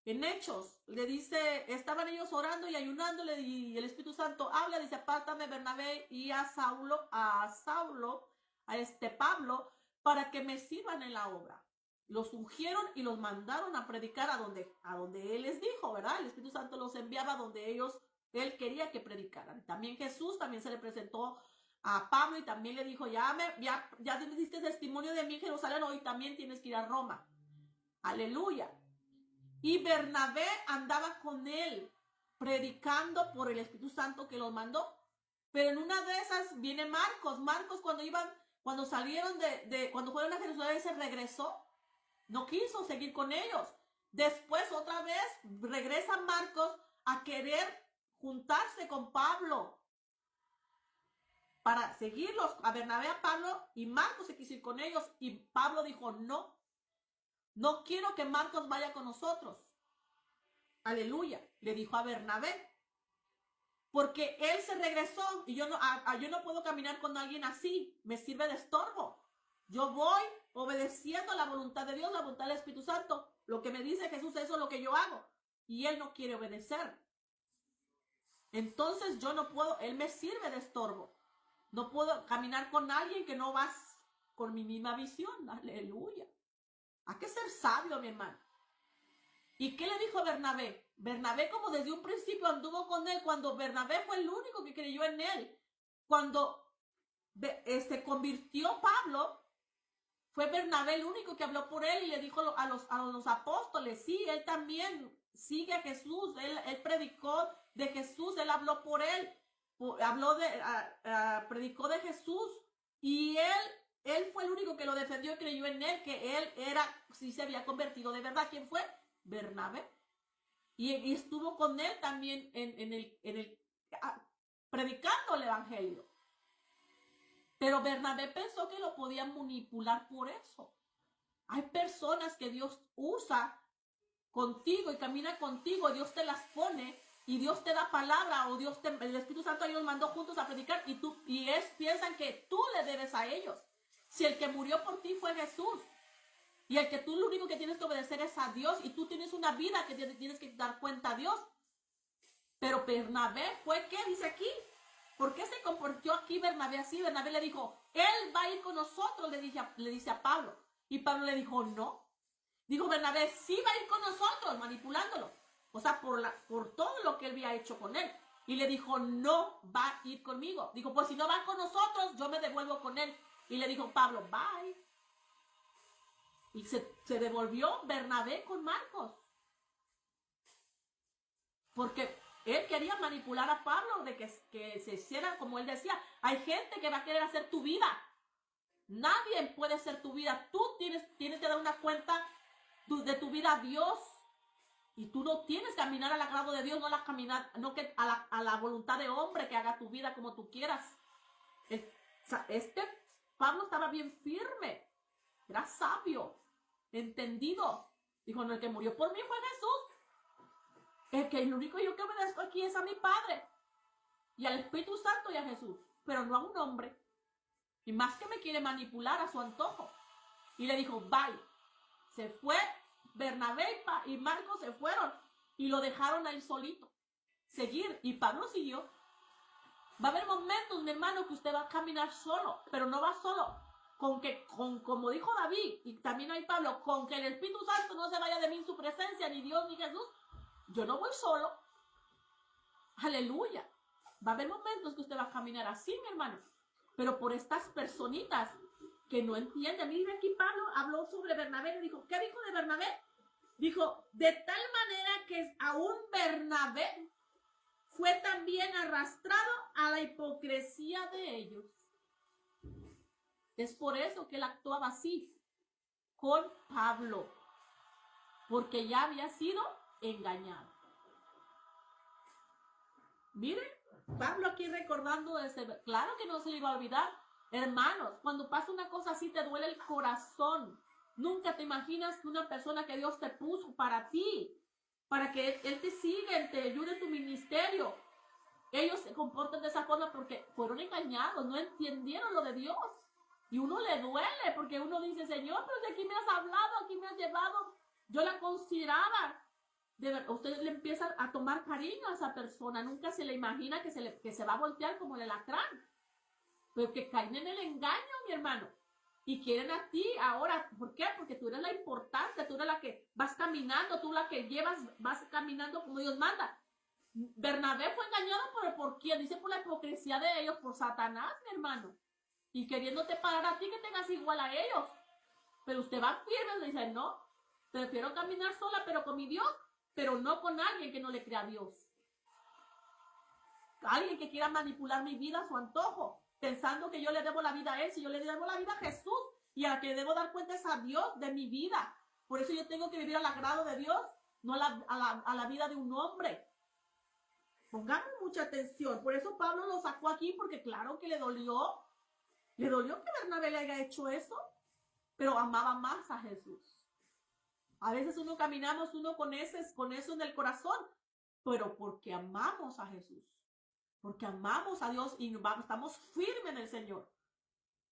En Hechos, le dice, estaban ellos orando y ayunándole y el Espíritu Santo habla, dice, apártame Bernabé y a Pablo, Pablo, para que me sirvan en la obra. Los ungieron y los mandaron a predicar a donde él les dijo, ¿verdad? El Espíritu Santo los enviaba a donde él quería que predicaran. También Jesús también se le presentó a Pablo y también le dijo, ya diste testimonio de mí en Jerusalén, hoy también tienes que ir a Roma. Aleluya. Y Bernabé andaba con él, predicando por el Espíritu Santo que los mandó. Pero en una de esas viene Marcos. Marcos cuando salieron cuando fueron a Jerusalén se regresó. No quiso seguir con ellos. Después otra vez regresa Marcos a querer juntarse con Pablo para seguirlos, a Bernabé, a Pablo, y Marcos se quiso ir con ellos. Y Pablo dijo, no quiero que Marcos vaya con nosotros. Aleluya. Le dijo a Bernabé. Porque él se regresó y yo no puedo caminar con alguien así. Me sirve de estorbo. Yo voy obedeciendo la voluntad de Dios, la voluntad del Espíritu Santo. Lo que me dice Jesús, eso es lo que yo hago. Y él no quiere obedecer. Entonces yo no puedo, él me sirve de estorbo. No puedo caminar con alguien que no va con mi misma visión. Aleluya. Hay que ser sabio, mi hermano. ¿Y qué le dijo Bernabé? Bernabé, como desde un principio anduvo con él, cuando Bernabé fue el único que creyó en él. Cuando se convirtió Pablo, fue Bernabé el único que habló por él y le dijo a los apóstoles, sí, él también sigue a Jesús, él predicó de Jesús, él habló por él, predicó de Jesús y él fue el único que lo defendió y creyó en él, que él sí se había convertido de verdad. ¿Quién fue? Bernabé. Y estuvo con él también predicando el evangelio. Pero Bernabé pensó que lo podían manipular por eso. Hay personas que Dios usa contigo y camina contigo, Dios te las pone y Dios te da palabra o el Espíritu Santo los mandó juntos a predicar y piensan que tú le debes a ellos. Si el que murió por ti fue Jesús y el que tú lo único que tienes que obedecer es a Dios y tú tienes una vida que tienes que dar cuenta a Dios. Pero Bernabé fue, ¿qué dice aquí? ¿Por qué se comportó aquí Bernabé así? Bernabé le dijo, él va a ir con nosotros, le dice a Pablo. Y Pablo le dijo, no. Dijo Bernabé, sí va a ir con nosotros, manipulándolo. O sea, por todo lo que él había hecho con él. Y le dijo, no va a ir conmigo. Dijo, pues si no va con nosotros, yo me devuelvo con él. Y le dijo Pablo, bye. Y se devolvió Bernabé con Marcos. Porque él quería manipular a Pablo de que se hiciera como él decía. Hay gente que va a querer hacer tu vida. Nadie puede hacer tu vida. Tú tienes que dar una cuenta de tu vida a Dios. Y tú no tienes que caminar al agrado de Dios, no que a la voluntad de hombre que haga tu vida como tú quieras. Pablo estaba bien firme, era sabio, entendido. Dijo, no, el que murió por mí fue Jesús. El único yo que obedezco aquí es a mi Padre y al Espíritu Santo y a Jesús, pero no a un hombre. Y más que me quiere manipular a su antojo. Y le dijo, bye. Se fue, Bernabé y Marcos se fueron y lo dejaron a él solito seguir. Y Pablo siguió. Va a haber momentos, mi hermano, que usted va a caminar solo, pero no va solo. Como dijo David, y también hay Pablo, con que el Espíritu Santo no se vaya de mí en su presencia, ni Dios ni Jesús, yo no voy solo. Aleluya. Va a haber momentos que usted va a caminar así, mi hermano, pero por estas personitas que no entienden. Mire aquí Pablo habló sobre Bernabé, le dijo, ¿qué dijo de Bernabé? Dijo, de tal manera que aún Bernabé fue también arrastrado a la hipocresía de ellos. Es por eso que él actuaba así con Pablo, porque ya había sido engañado. Mire, Pablo aquí recordando claro que no se le iba a olvidar. Hermanos, cuando pasa una cosa así te duele el corazón. Nunca te imaginas que una persona que Dios te puso para ti, para que Él te siga, te ayude en tu ministerio, ellos se comportan de esa forma porque fueron engañados, no entendieron lo de Dios. Y uno le duele porque uno dice, Señor, pero si aquí me has hablado, aquí me has llevado, yo la consideraba. Usted le empieza a tomar cariño a esa persona, nunca se le imagina que se va a voltear como el alacrán. Pero que caen en el engaño, mi hermano. Y quieren a ti ahora. ¿Por qué? Porque tú eres la importante, tú eres la que vas caminando, tú la que vas caminando como Dios manda. Bernabé fue engañado por quién, dice por la hipocresía de ellos, por Satanás, mi hermano. Y queriéndote parar a ti que tengas igual a ellos. Pero usted va firme y dice, no, prefiero caminar sola, pero con mi Dios, pero no con alguien que no le crea a Dios. Alguien que quiera manipular mi vida a su antojo, pensando que yo le debo la vida a Él, si yo le debo la vida a Jesús, y a la que le debo dar cuenta es a Dios de mi vida. Por eso yo tengo que vivir al agrado de Dios, no a la vida de un hombre. Pongamos mucha atención. Por eso Pablo lo sacó aquí, porque claro que le dolió que Bernabé le haya hecho eso, pero amaba más a Jesús. A veces caminamos con eso en el corazón, pero porque amamos a Jesús. Porque amamos a Dios y estamos firmes en el Señor.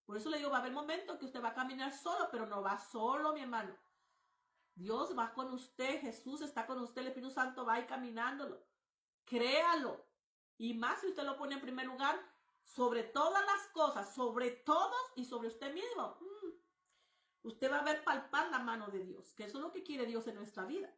Por eso le digo, va a haber momentos que usted va a caminar solo, pero no va solo, mi hermano. Dios va con usted, Jesús está con usted, el Espíritu Santo va a ir caminándolo. Créalo. Y más si usted lo pone en primer lugar, sobre todas las cosas, sobre todos y sobre usted mismo. Usted va a ver palpar la mano de Dios, que eso es lo que quiere Dios en nuestra vida.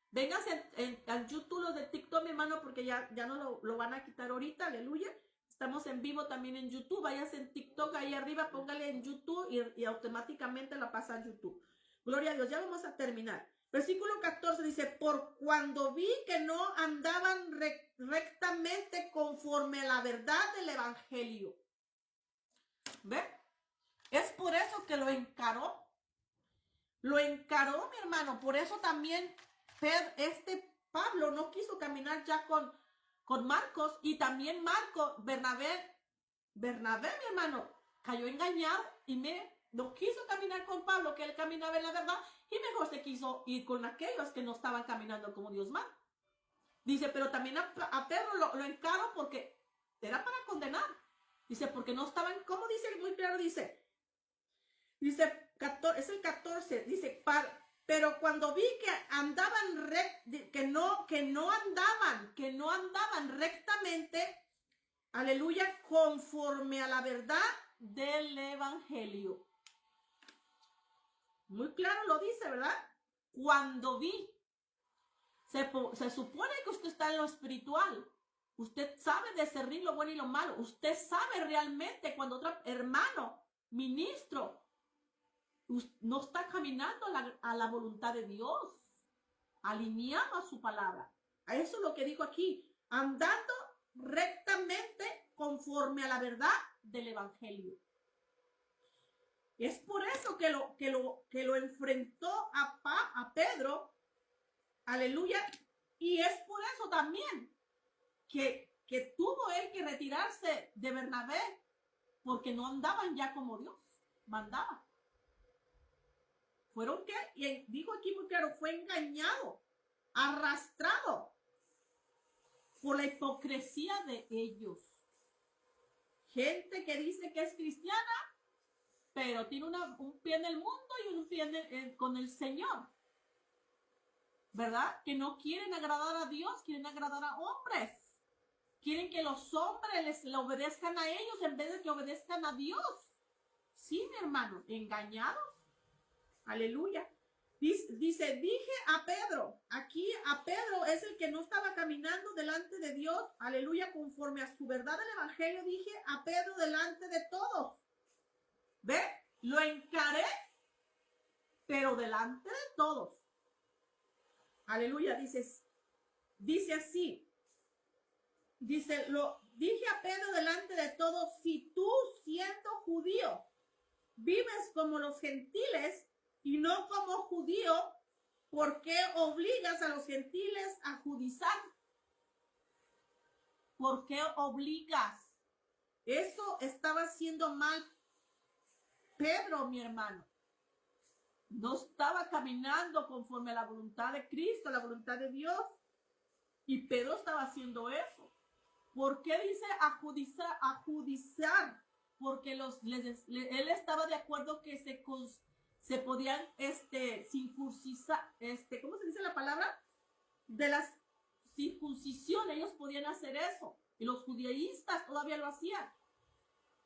Vénganse en YouTube, los de TikTok, mi hermano, porque ya no lo van a quitar ahorita, aleluya. Estamos en vivo también en YouTube. Váyase en TikTok, ahí arriba, póngale en YouTube y automáticamente la pasa a YouTube. Gloria a Dios, ya vamos a terminar. Versículo 14 dice, por cuando vi que no andaban rectamente conforme a la verdad del evangelio. ¿Ve? Es por eso que lo encaró. Lo encaró, mi hermano. Por eso también Pablo no quiso caminar ya con Marcos, y también Bernabé, mi hermano, cayó engañado y no quiso caminar con Pablo, que él caminaba en la verdad, y mejor se quiso ir con aquellos que no estaban caminando como Dios manda. Dice, pero también a Pedro lo encaró porque era para condenar. Dice, porque no estaban, ¿cómo dice? Muy claro, dice, es el 14, dice, pero cuando vi que andaban que no andaban rectamente, aleluya, conforme a la verdad del evangelio. Muy claro lo dice, ¿verdad? Cuando vi. Se supone que usted está en lo espiritual. Usted sabe discernir lo bueno y lo malo. Usted sabe realmente cuando otro hermano, ministro, no está caminando a la voluntad de Dios, alineado a su palabra. A eso es lo que dijo aquí, andando rectamente conforme a la verdad del evangelio. Es por eso que lo enfrentó a Pedro, aleluya, y es por eso también que tuvo él que retirarse de Bernabé, porque no andaban ya como Dios. mandaba. ¿Fueron qué? Y dijo aquí muy claro, fue engañado, arrastrado por la hipocresía de ellos. Gente que dice que es cristiana, pero tiene un pie en el mundo y un pie con el Señor. ¿Verdad? Que no quieren agradar a Dios, quieren agradar a hombres. Quieren que los hombres le obedezcan a ellos en vez de que obedezcan a Dios. Sí, mi hermano, engañados. Aleluya. Dice, dije a Pedro, aquí a Pedro es el que no estaba caminando delante de Dios, aleluya, conforme a su verdad del evangelio, dije a Pedro delante de todos. ¿Ve? Lo encaré, pero delante de todos. Aleluya, dice así, dije a Pedro delante de todos, si tú siendo judío, vives como los gentiles, y no como judío, ¿por qué obligas a los gentiles a judizar? ¿Por qué obligas? Eso estaba haciendo mal Pedro, mi hermano. No estaba caminando conforme a la voluntad de Cristo, la voluntad de Dios. Y Pedro estaba haciendo eso. ¿Por qué dice a judizar? Porque él estaba de acuerdo que se podían circuncisar, ¿cómo se dice la palabra? De la circuncisión, ellos podían hacer eso. Y los judaístas todavía lo hacían.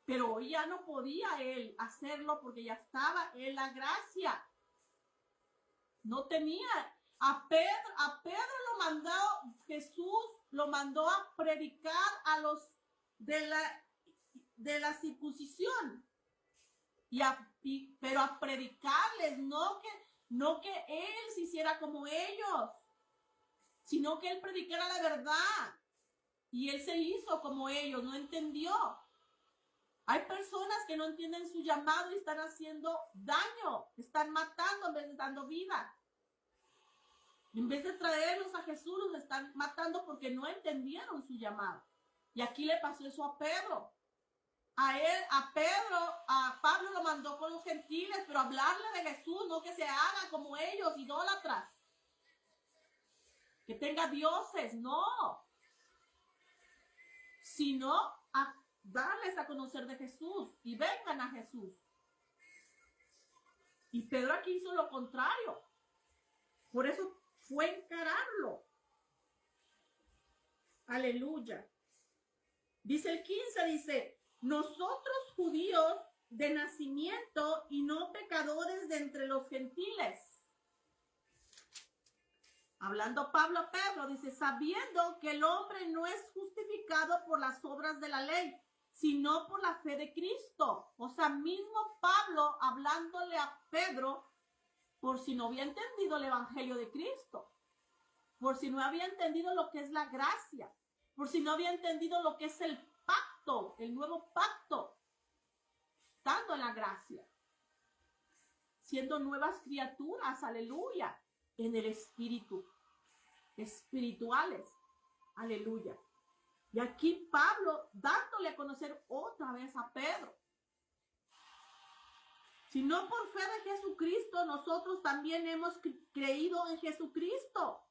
Pero hoy ya no podía él hacerlo porque ya estaba en la gracia. No tenía. A Pedro Jesús lo mandó a predicar a los de la circuncisión. Pero a predicarles, no que él se hiciera como ellos, sino que él predicara la verdad. Y él se hizo como ellos, no entendió. Hay personas que no entienden su llamado y están haciendo daño, están matando en vez de dando vida. En vez de traerlos a Jesús, los están matando porque no entendieron su llamado. Y aquí le pasó eso a Pedro. A Pablo lo mandó con los gentiles, pero hablarle de Jesús, no que se haga como ellos, idólatras. Que tenga dioses, no. Sino a darles a conocer de Jesús y vengan a Jesús. Y Pedro aquí hizo lo contrario. Por eso fue encararlo. Aleluya. Dice el 15, dice, nosotros judíos de nacimiento y no pecadores de entre los gentiles. Hablando Pablo a Pedro, dice, sabiendo que el hombre no es justificado por las obras de la ley, sino por la fe de Cristo. O sea, mismo Pablo hablándole a Pedro por si no había entendido el evangelio de Cristo, por si no había entendido lo que es la gracia, por si no había entendido lo que es el pacto, el nuevo pacto, estando en la gracia, siendo nuevas criaturas, aleluya, en el espíritu, espirituales, aleluya. Y aquí Pablo dándole a conocer otra vez a Pedro. Si no por fe de Jesucristo, nosotros también hemos creído en Jesucristo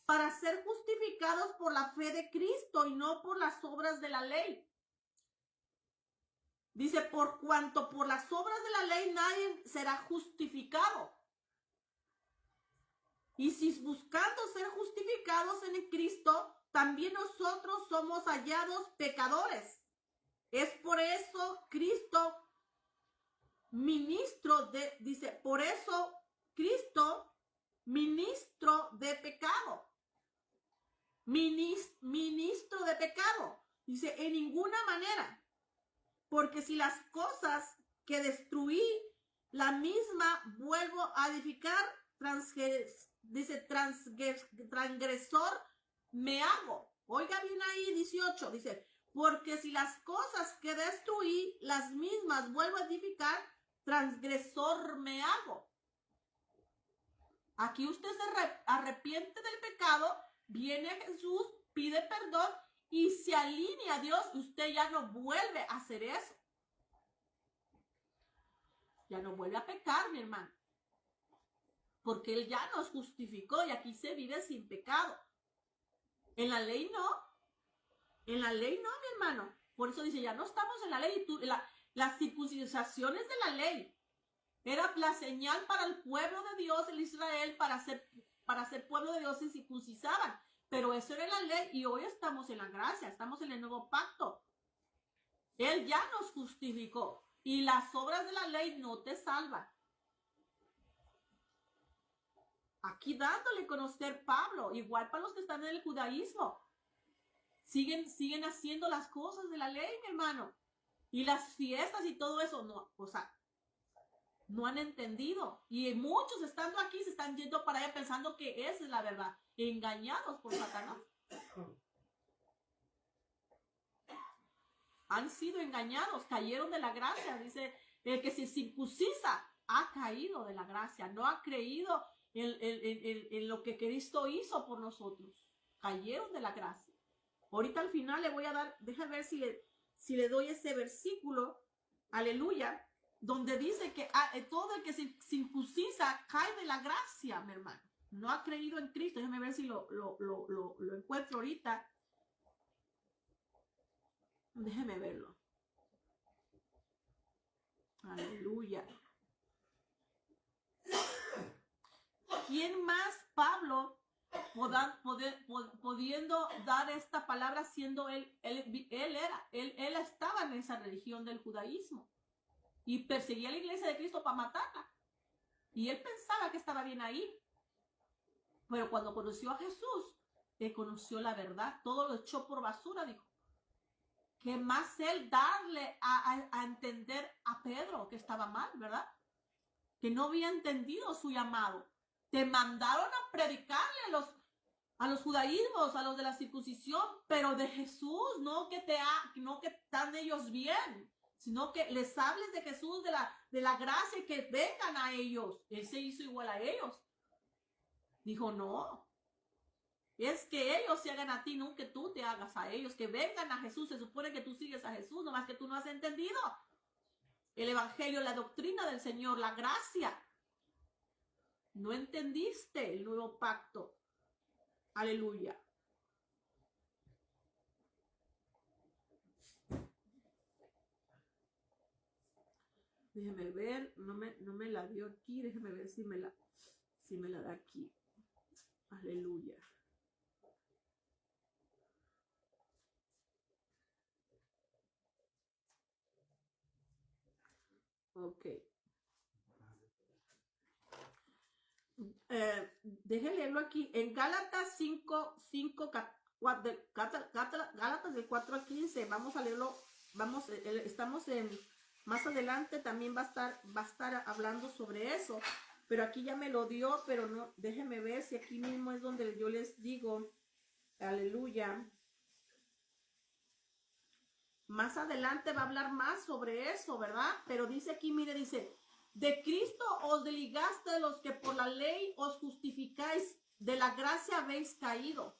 para ser justificados por la fe de Cristo y no por las obras de la ley. Dice, por cuanto por las obras de la ley nadie será justificado. Y si buscando ser justificados en Cristo, también nosotros somos hallados pecadores. Es por eso Cristo, por eso Cristo, ministro de pecado. Ministro de pecado. Dice, en ninguna manera. Porque si las cosas que destruí, la misma vuelvo a edificar, transgresor me hago. Oiga bien ahí, 18, dice, porque si las cosas que destruí, las mismas vuelvo a edificar, transgresor me hago. Aquí usted se arrepiente del pecado, viene a Jesús, pide perdón y se alinea a Dios, usted ya no vuelve a hacer eso. ya no vuelve a pecar, mi hermano. Porque Él ya nos justificó y aquí se vive sin pecado. En la ley no. En la ley no, mi hermano. Por eso dice, ya no estamos en la ley. Las circuncisaciones de la ley era la señal para el pueblo de Dios, el Israel, para ser pueblo de Dios, se circuncisaban. Pero eso era la ley y hoy estamos en la gracia, estamos en el nuevo pacto. Él ya nos justificó y las obras de la ley no te salvan. Aquí dándole a conocer Pablo, igual para los que están en el judaísmo. Siguen haciendo las cosas de la ley, mi hermano. Y las fiestas y todo eso, no, o sea, no han entendido. Y muchos estando aquí se están yendo para allá pensando que esa es la verdad. Engañados por Satanás. Han sido engañados, cayeron de la gracia. Dice, el que se circuncisa ha caído de la gracia. No ha creído en lo que Cristo hizo por nosotros. Cayeron de la gracia. Ahorita al final le voy a dar, déjame ver si le doy ese versículo, aleluya, donde dice que todo el que se circuncisa cae de la gracia, mi hermano. No ha creído en Cristo. Déjame ver si lo encuentro ahorita. Déjeme verlo. Aleluya. ¿Quién más, Pablo, pudiendo dar esta palabra, siendo él estaba en esa religión del judaísmo y perseguía a la iglesia de Cristo para matarla? Y él pensaba que estaba bien ahí. Pero cuando conoció a Jesús, él conoció la verdad. Todo lo echó por basura, dijo. ¿Qué más él darle a entender a Pedro que estaba mal, verdad? Que no había entendido su llamado. Te mandaron a predicarle a los judaísmos, a los de la circuncisión, pero de Jesús, no que están ellos bien, sino que les hables de Jesús, de la gracia, y que vengan a ellos. Él se hizo igual a ellos. Dijo, no. Es que ellos se hagan a ti, no que tú te hagas a ellos, que vengan a Jesús. Se supone que tú sigues a Jesús, nomás que tú no has entendido el evangelio, la doctrina del Señor, la gracia. No entendiste el nuevo pacto. Aleluya. Déjeme ver, no me la dio aquí, déjeme ver si me la da aquí. Aleluya. Ok. Déjenme leerlo aquí. En Gálatas 5, Gálatas del 4 al 15. Vamos a leerlo. Estamos más adelante también va a estar hablando sobre eso. Pero aquí ya me lo dio, pero no, déjenme ver si aquí mismo es donde yo les digo. Aleluya. Más adelante va a hablar más sobre eso, ¿verdad? Pero dice aquí, mire, dice, de Cristo os desligaste de los que por la ley os justificáis, de la gracia habéis caído.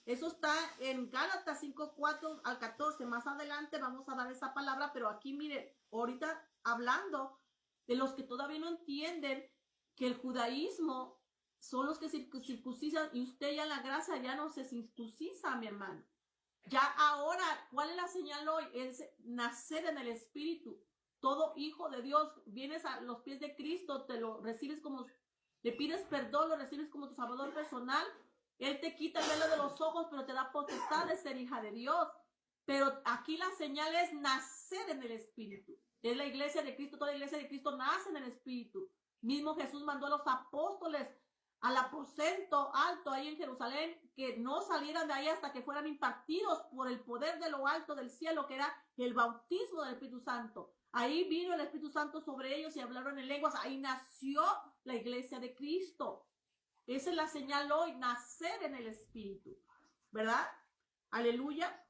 Eso está en Gálatas 5, 4 al 14. Más adelante vamos a dar esa palabra, pero aquí, mire, ahorita hablando de los que todavía no entienden que el judaísmo son los que circuncisan y usted ya en la gracia ya no se circuncisa, mi hermano. Ya ahora, ¿cuál es la señal hoy? Es nacer en el Espíritu. Todo hijo de Dios, vienes a los pies de Cristo, te lo recibes como, le pides perdón, lo recibes como tu salvador personal. Él te quita el velo de los ojos, pero te da potestad de ser hija de Dios. Pero aquí la señal es nacer en el Espíritu. Es la iglesia de Cristo, toda la iglesia de Cristo nace en el Espíritu. Mismo Jesús mandó a los apóstoles al aposento alto ahí en Jerusalén, que no salieran de ahí hasta que fueran impartidos por el poder de lo alto del cielo, que era el bautismo del Espíritu Santo. Ahí vino el Espíritu Santo sobre ellos y hablaron en lenguas. Ahí nació la iglesia de Cristo. Esa es la señal hoy, nacer en el Espíritu, ¿verdad? Aleluya.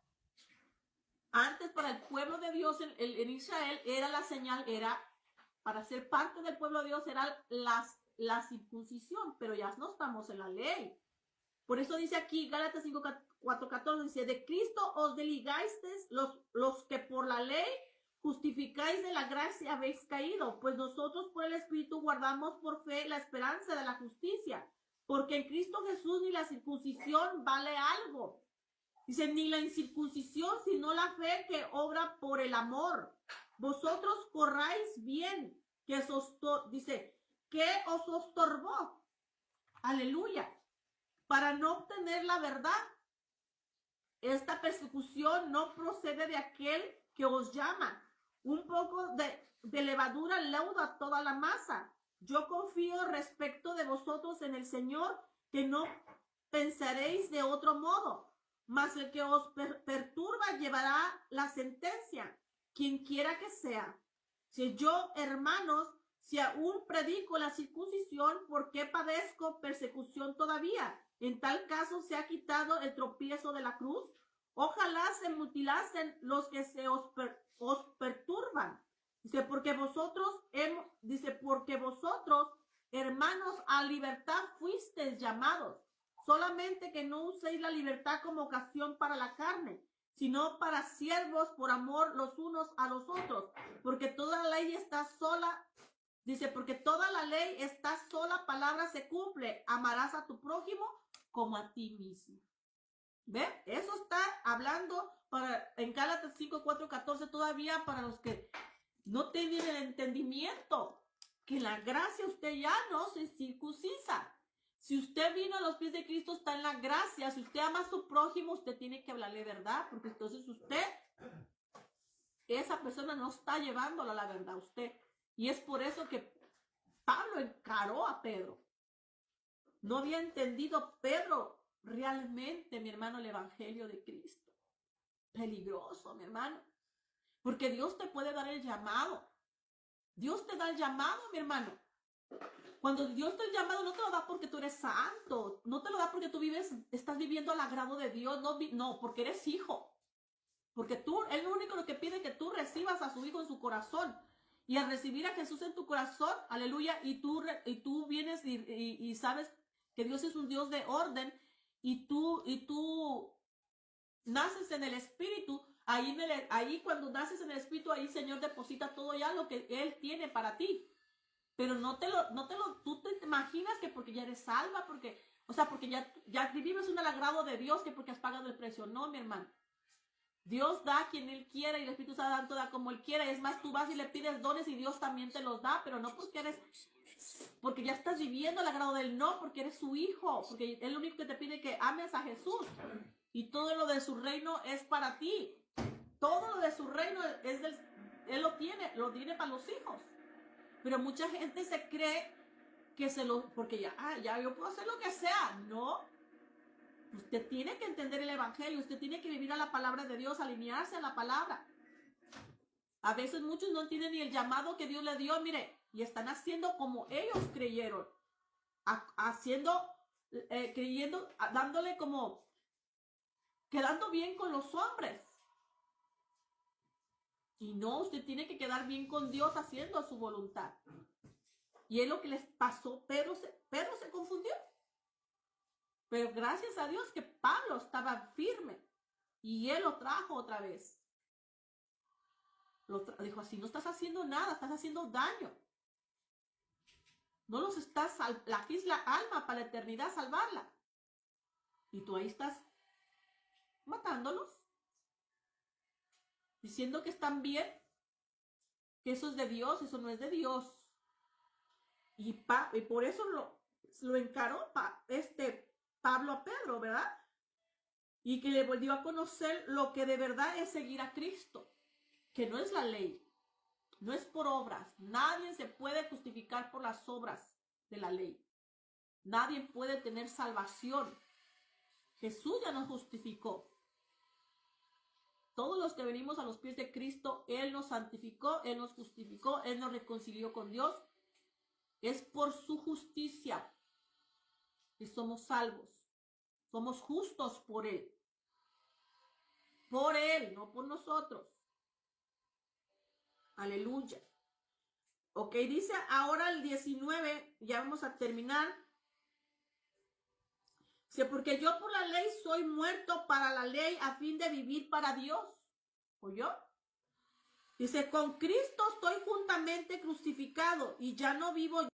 Antes para el pueblo de Dios en Israel era la señal, era para ser parte del pueblo de Dios era la circuncisión, pero ya no estamos en la ley. Por eso dice aquí Gálatas 5:4-14, dice, de Cristo os desligasteis los que por la ley justificáis de la gracia habéis caído, pues nosotros por el Espíritu guardamos por fe la esperanza de la justicia, porque en Cristo Jesús ni la circuncisión vale algo. Dice, ni la incircuncisión, sino la fe que obra por el amor. Vosotros corráis bien, dice, ¿qué os estorbó? Aleluya. Para no obtener la verdad. Esta persecución no procede de aquel que os llama. Un poco de levadura leuda toda la masa. Yo confío respecto de vosotros en el Señor, que no pensaréis de otro modo, mas el que os perturba llevará la sentencia, quien quiera que sea. Si yo, hermanos, si aún predico la circuncisión, ¿por qué padezco persecución todavía? En tal caso se ha quitado el tropiezo de la cruz. Ojalá se mutilasen los que os perturban. Dice, porque vosotros, hermanos, a libertad fuisteis llamados. Solamente que no uséis la libertad como ocasión para la carne, sino para siervos por amor los unos a los otros. Porque toda la ley está sola. Dice, porque toda la ley está sola, palabra se cumple. Amarás a tu prójimo como a ti mismo. ¿Ve? Eso está hablando en Gálatas 5, 4, 14 todavía para los que no tienen el entendimiento que la gracia usted ya no se circuncisa. Si usted vino a los pies de Cristo, está en la gracia. Si usted ama a su prójimo, usted tiene que hablarle verdad, porque entonces esa persona no está llevándolo a la verdad a usted. Y es por eso que Pablo encaró a Pedro. No había entendido Pedro realmente, mi hermano, el evangelio de Cristo. Peligroso, mi hermano. Porque Dios te puede dar el llamado. Dios te da el llamado, mi hermano. Cuando Dios te da el llamado, no te lo da porque tú eres santo. No te lo da porque tú estás viviendo al agrado de Dios. No, porque eres hijo. Porque Él lo único que pide es que tú recibas a su hijo en su corazón. Y al recibir a Jesús en tu corazón, aleluya, y tú vienes y sabes que Dios es un Dios de orden, y tú naces en el Espíritu, ahí cuando naces en el Espíritu, ahí Señor deposita todo ya lo que Él tiene para ti. Pero tú te imaginas que porque ya eres salva, porque ya vives un agrado de Dios, que porque has pagado el precio. No, mi hermano. Dios da a quien Él quiera y el Espíritu Santo da como Él quiera. Es más, tú vas y le pides dones y Dios también te los da, pero no porque ya estás viviendo el agrado de Él, no, porque eres su hijo, porque Él lo único que te pide es que ames a Jesús y todo lo de su reino es para ti. Todo lo de su reino Él lo tiene para los hijos. Pero mucha gente se cree que porque ya yo puedo hacer lo que sea. No. Usted tiene que entender el evangelio, usted tiene que vivir a la palabra de Dios, alinearse a la palabra. A veces muchos no entienden ni el llamado que Dios le dio, mire, y están haciendo como ellos creyeron, creyendo, dándole como, quedando bien con los hombres. Y no, usted tiene que quedar bien con Dios haciendo su voluntad. Y es lo que les pasó, Pedro se confundió. Pero gracias a Dios que Pablo estaba firme y él lo trajo otra vez. Dijo así, no estás haciendo nada, estás haciendo daño. No los estás, aquí es la alma para la eternidad, salvarla. Y tú ahí estás matándolos, diciendo que están bien, que eso es de Dios, eso no es de Dios. Y por eso lo encaró Pablo a Pedro, ¿verdad? Y que le volvió a conocer lo que de verdad es seguir a Cristo, que no es la ley, no es por obras. Nadie se puede justificar por las obras de la ley. Nadie puede tener salvación. Jesús ya nos justificó. Todos los que venimos a los pies de Cristo, Él nos santificó, Él nos justificó, Él nos reconcilió con Dios. Es por su justicia que somos salvos. Somos justos por Él. Por Él, no por nosotros. Aleluya. Ok, dice ahora el 19, ya vamos a terminar. Dice, porque yo por la ley soy muerto para la ley a fin de vivir para Dios. ¿Oyó? Dice, con Cristo estoy juntamente crucificado y ya no vivo